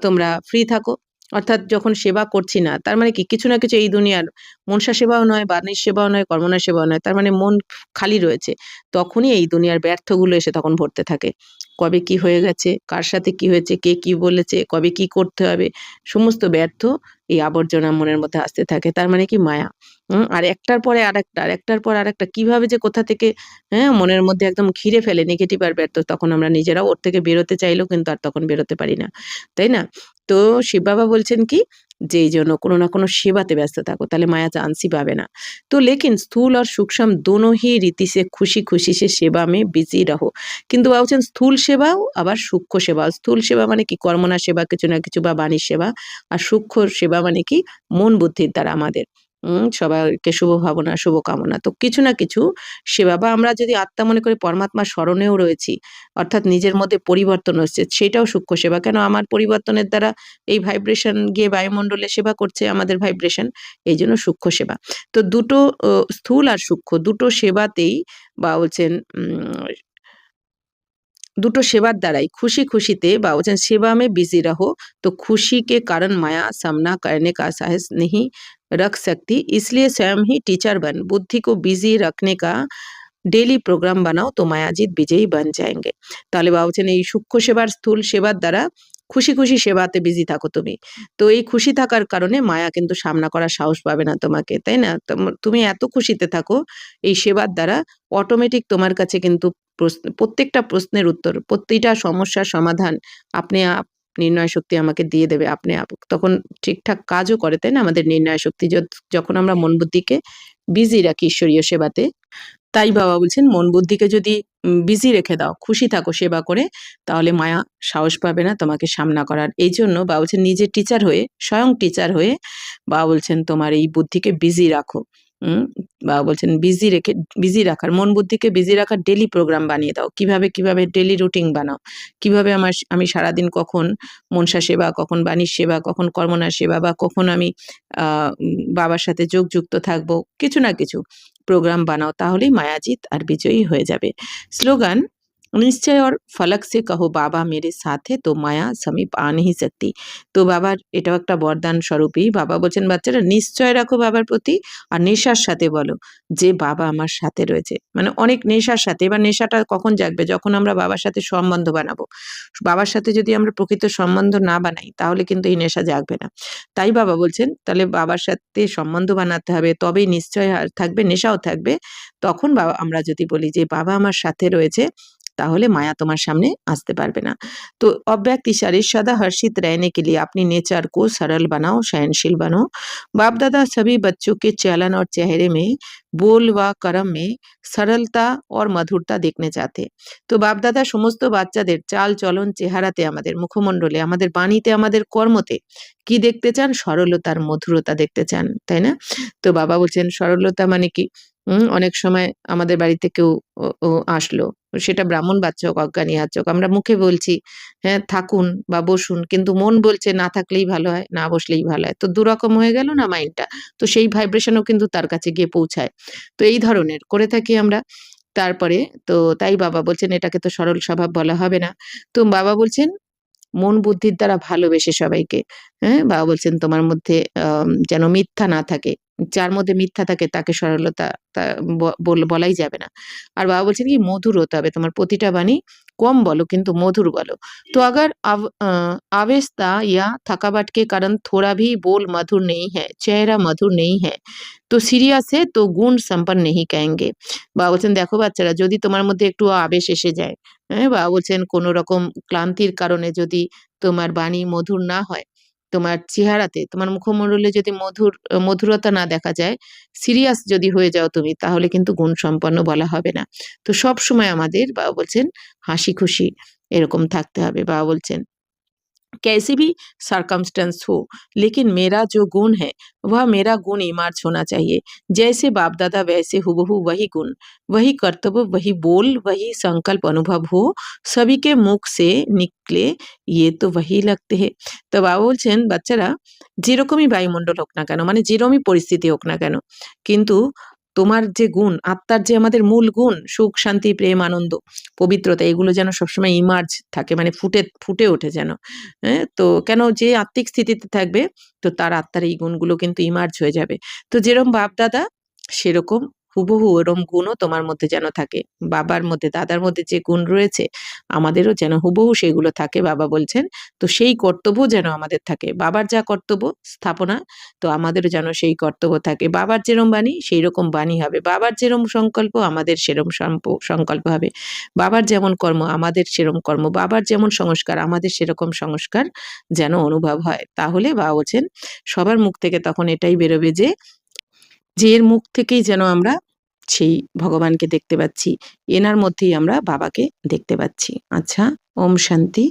তোমরা ফ্রি থাকো, অর্থাৎ যখন সেবা করছি না, তার মানে কি কিছু না কিছু এই দুনিয়ার মনসা সেবাও নয়, বাণীর সেবাও নয়, কর্মনা সেবাও নয়, তার মানে মন খালি রয়েছে, তখনই এই দুনিয়ার ব্যর্থগুলো এসে তখন ভরতে থাকে। কবে কি হয়ে গেছে, কার সাথে কি হয়েছে, কে কি বলেছে, কবে কি করতে হবে, সমস্ত ব্যর্থ এই আবর্জনা মনের মধ্যে আসতে থাকে। তার মানে কি মায়া। আর একটার পরে আরেকটা, আরেকটার পর আরেকটা কিভাবে যে কোথা থেকে মনের মধ্যে একদম ঘিরে ফেলে নেগেটিভ আর ব্যর্থ, তখন আমরা নিজেরাও ওর থেকে বেরোতে চাইলেও কিন্তু আর তখন বেরোতে পারি না। তাই না? তো শিব বাবা বলছেন কি যে এইজন্য কোনো না কোনো সেবাতে ব্যস্ত থাকো, তাহলে মায়া চান্সই পাবে না। तो लेकिन स्थूल और सूक्ष्म दोनों ही रीति से খুশি সে সেবা में বিজি রহো। কিন্তু বাবা বলছেন স্থূল সেবাও আবার সূক্ষ্ম সেবাও। স্থূল সেবা মানে কি কর্মনা সেবা, কিছু না কিছু বা বাণীর সেবা। আর সূক্ষ্ম সেবা মানে কি মন বুদ্ধির দ্বারা আমাদের সবাইকে শুভ ভাবনা, শুভ কামনা। তো কিছু না কিছু সেবা বা আমরা যদি আত্মা মনে করে পরমাত্মার স্মরণেও রয়েছি, অর্থাৎ নিজের মধ্যে পরিবর্তন হচ্ছে, সেটাও সূক্ষ্ম সেবা। কেন আমার পরিবর্তনের দ্বারা এই ভাইব্রেশন গিয়ে বায়ুমণ্ডলে সেবা করছে আমাদের ভাইব্রেশন, এইজন্য সূক্ষ্ম সেবা। তো দুটো স্থূল আর সূক্ষ্ম দুটো সেবাতেই বা বলছেন দুটো সেবার দ্বারাই खुशी-खुशीते বা বলছেন सेवा में बिज़ी रहो तो खुशी के कारण माया सामना करने का साहस नहीं रख सकती, इसलिए स्वयं ही टीचर बन बुद्धि को बिज़ी रखने का ডেইলি প্রোগ্রাম বানাও তো মায়াজিৎ বিজয়ী বান যায়েঙ্গে। তাহলে বাবা বলছেন এই সূক্ষ্ম সেবার স্থূল সেবার দ্বারা খুশি সেবাতে বিজি থাকো তুমি। তো এই খুশি থাকার কারণে মায়া কিন্তু সামনা করার সাহস পাবে না তোমাকে, তাই না? তুমি এত খুশিতে থাকো এই সেবার দ্বারা অটোমেটিক তোমার কাছে কিন্তু প্রত্যেকটা প্রশ্নের উত্তর, প্রতিটা সমস্যার সমাধান আপনি নির্ণয় শক্তি আমাকে দিয়ে দেবে আপনি তখন ঠিকঠাক কাজও করে, তাই না? আমাদের নির্ণয় শক্তি যখন আমরা মন বুদ্ধিকে বিজি রাখি ঈশ্বরীয় সেবাতে। তাই বাবা বলছেন মন বুদ্ধিকে যদি বিজি রেখে দাও, খুশি থাকো সেবা করে, তাহলে মায়া সাহস পাবে না তোমাকে সামনা করার। এইজন্য বাবা বলছেন নিজে টিচার হয়ে, স্বয়ং টিচার হয়ে বাবা বলছেন তোমার এই বুদ্ধিকে বিজি রাখো। উম বাবা বলছেন বিজি রাখার, মন বুদ্ধিকে বিজি রাখার ডেইলি প্রোগ্রাম বানিয়ে দাও। কিভাবে ডেইলি রুটিন বানাও। কিভাবে আমি সারাদিন কখন মনসা সেবা, কখন বাণীর সেবা, কখন কর্মনার সেবা বা কখন আমি বাবার সাথে যুক্ত থাকবো। কিছু না কিছু প্রোগ্রাম বানাও, তাহলেই মায়াজিত আর বিজয়ী হয়ে যাবে। স্লোগান নিশ্চয় और फलक से कहो बाबा मेरे साथ है तो माया समीप आ नहीं सकती। তো বাবার এটাও একটা বরদান স্বরূপই। বাবা বলছেন বাচ্চারা নিশ্চয় রাখো বাবার প্রতি আর নেশার সাথে বলো যে বাবা আমার সাথে রয়েছে। মানে অনেক নেশার সাথে। এবার নেশাটা কখন জাগবে? যখন আমরা বাবার সাথে সম্বন্ধ বানাবো। বাবার সাথে যদি আমরা প্রকৃত সম্বন্ধ না বানাই তাহলে কিন্তু এই নেশা জাগবে না। তাই বাবা বলছেন তাহলে বাবার সাথে সম্বন্ধ বানাতে হবে, তবেই নিশ্চয় থাকবে, নেশাও থাকবে। তখন আমরা যদি বলি যে বাবা আমার সাথে রয়েছে, তাহলে মায়া তোমার সামনে আসতে পারবে না। तो अव्यक्ति शरीर सदा हर्षित रहने के लिए अपनी नेचर को सरल बनाओ, सहनशील बनो। बाप दादा सभी बच्चों के चलन और चेहरे में, बोल व कर्म में सरलता और मधुरता देखने चाहते। তো বাপ দাদা সমস্ত বাচ্চাদের চাল চলন চেহারাতে, আমাদের মুখমণ্ডলে, আমাদের বাণীতে, আমাদের কর্মতে কি দেখতে চান? সরলতার মধুরতা দেখতে চান, তাই না? তো বাবা বলছেন সরলতা মানে কি? অনেক সময় আমাদের বাড়িতে কেউ আসলো, সেটা ব্রাহ্মণ বাচ্চা হোক, অজ্ঞানী হোক, আমরা মুখে বলছি হ্যাঁ থাকুন বা বসুন, কিন্তু মন বলছে না থাকলেই ভালো হয়, না বসলেই ভালো হয়। তো দুরকম হয়ে গেল না মাইন্ডটা? তো সেই ভাইব্রেশনও কিন্তু তার কাছে গিয়ে পৌঁছায়। তো এই ধরনের করে থাকি আমরা। তারপরে তো তাই বাবা বলছেন এটাকে তো সরল স্বভাব বলা হবে না। তো বাবা বলছেন মন বুদ্ধির দ্বারা ভালোবেসে সবাইকে, বাবা বলছেন তোমার মধ্যে যেন মিথ্যা না থাকে। যার মধ্যে মিথ্যা থাকে তাকে সরলতা তা বলাই যাবে না। আর বাবা বলছেন কি মধুর হতে হবে তোমার প্রতিটা বাণী, कम बोलो किंतु मधुर बोलो। तो अगर आवेशता या थकावट के कारण थोड़ा भी बोल मधुर नहीं है, चेहरा मधुर नहीं है, তো সিরিয়াস है तो গুণ সম্পন্ন नहीं कहेंगे। বাবা বলছেন দেখো বাচ্চারা, যদি তোমার মধ্যে একটু আবেশ এসে যায়, হ্যাঁ, বাবা বলছেন কোনো রকম ক্লান্তির কারণে যদি তোমার বাণী মধুর না হয়, তোমার চেহারাতে তোমার মুখমণ্ডলে যদি মধুরতা না দেখা যায়, সিরিয়াস যদি হয়ে যাও তুমি, তাহলে কিন্তু গুণ সম্পন্ন বলা হবে না। তো সব সময় আমাদের বাবা বলছেন হাসি খুশি এরকম থাকতে হবে। বাবা বলছেন कैसी भी सर्कमस्टेंस हो, लेकिन मेरा जो गुण है वह मेरा गुण इमार्ज होना चाहिए। जैसे बाप दादा वैसे हुबहू वही गुण, वही कर्तव्य, वही बोल, वही संकल्प अनुभव हो, सभी के मुख से निकले, ये तो वही लगते हैं। তো বাবা বলছেন বাচ্চারা, যেরকমই বায়ুমণ্ডল হোক না কেন, মানে যেরকমই পরিস্থিতি হোক না কেন, কিন্তু তোমার যে গুণ, আত্মার যে আমাদের মূল গুণ, সুখ শান্তি প্রেম আনন্দ পবিত্রতা, এগুলো যেন সবসময় ইমার্জ থাকে, মানে ফুটে ফুটে ওঠে যেন। হ্যাঁ, তো কেন, যে আত্মিক স্থিতিতে থাকবে তো তার আত্মার এই গুণগুলো কিন্তু ইমার্জ হয়ে যাবে। তো যেরকম বাপ দাদা, সেরকম হুবহু ওরম গুণও তোমার মধ্যে যেন থাকে। বাবার মধ্যে দাদার মধ্যে যে গুণ রয়েছে, আমাদেরও যেন হুবহু সেগুলো থাকে, বাবা বলছেন। তো সেই কর্তব্য যেন আমাদের থাকে, বাবার যা কর্তব্য স্থাপনা, তো আমাদেরও যেন সেই কর্তব্য থাকে। বাবার যেরম বাণী সেই রকম বাণী হবে, বাবার যেরম সংকল্প আমাদের সেরম সংকল্প হবে, বাবার যেমন কর্ম আমাদের সেরম কর্ম, বাবার যেমন সংস্কার আমাদের সেরকম সংস্কার যেন অনুভব হয়। তাহলে বাবা বলছেন সবার মুখ থেকে তখন এটাই বেরোবে যে, এর মুখ থেকেই যেন আমরা সেই ভগবানকে দেখতে পাচ্ছি, এনার মধ্যেই আমরা বাবাকে দেখতে পাচ্ছি। আচ্ছা, ওম শান্তি।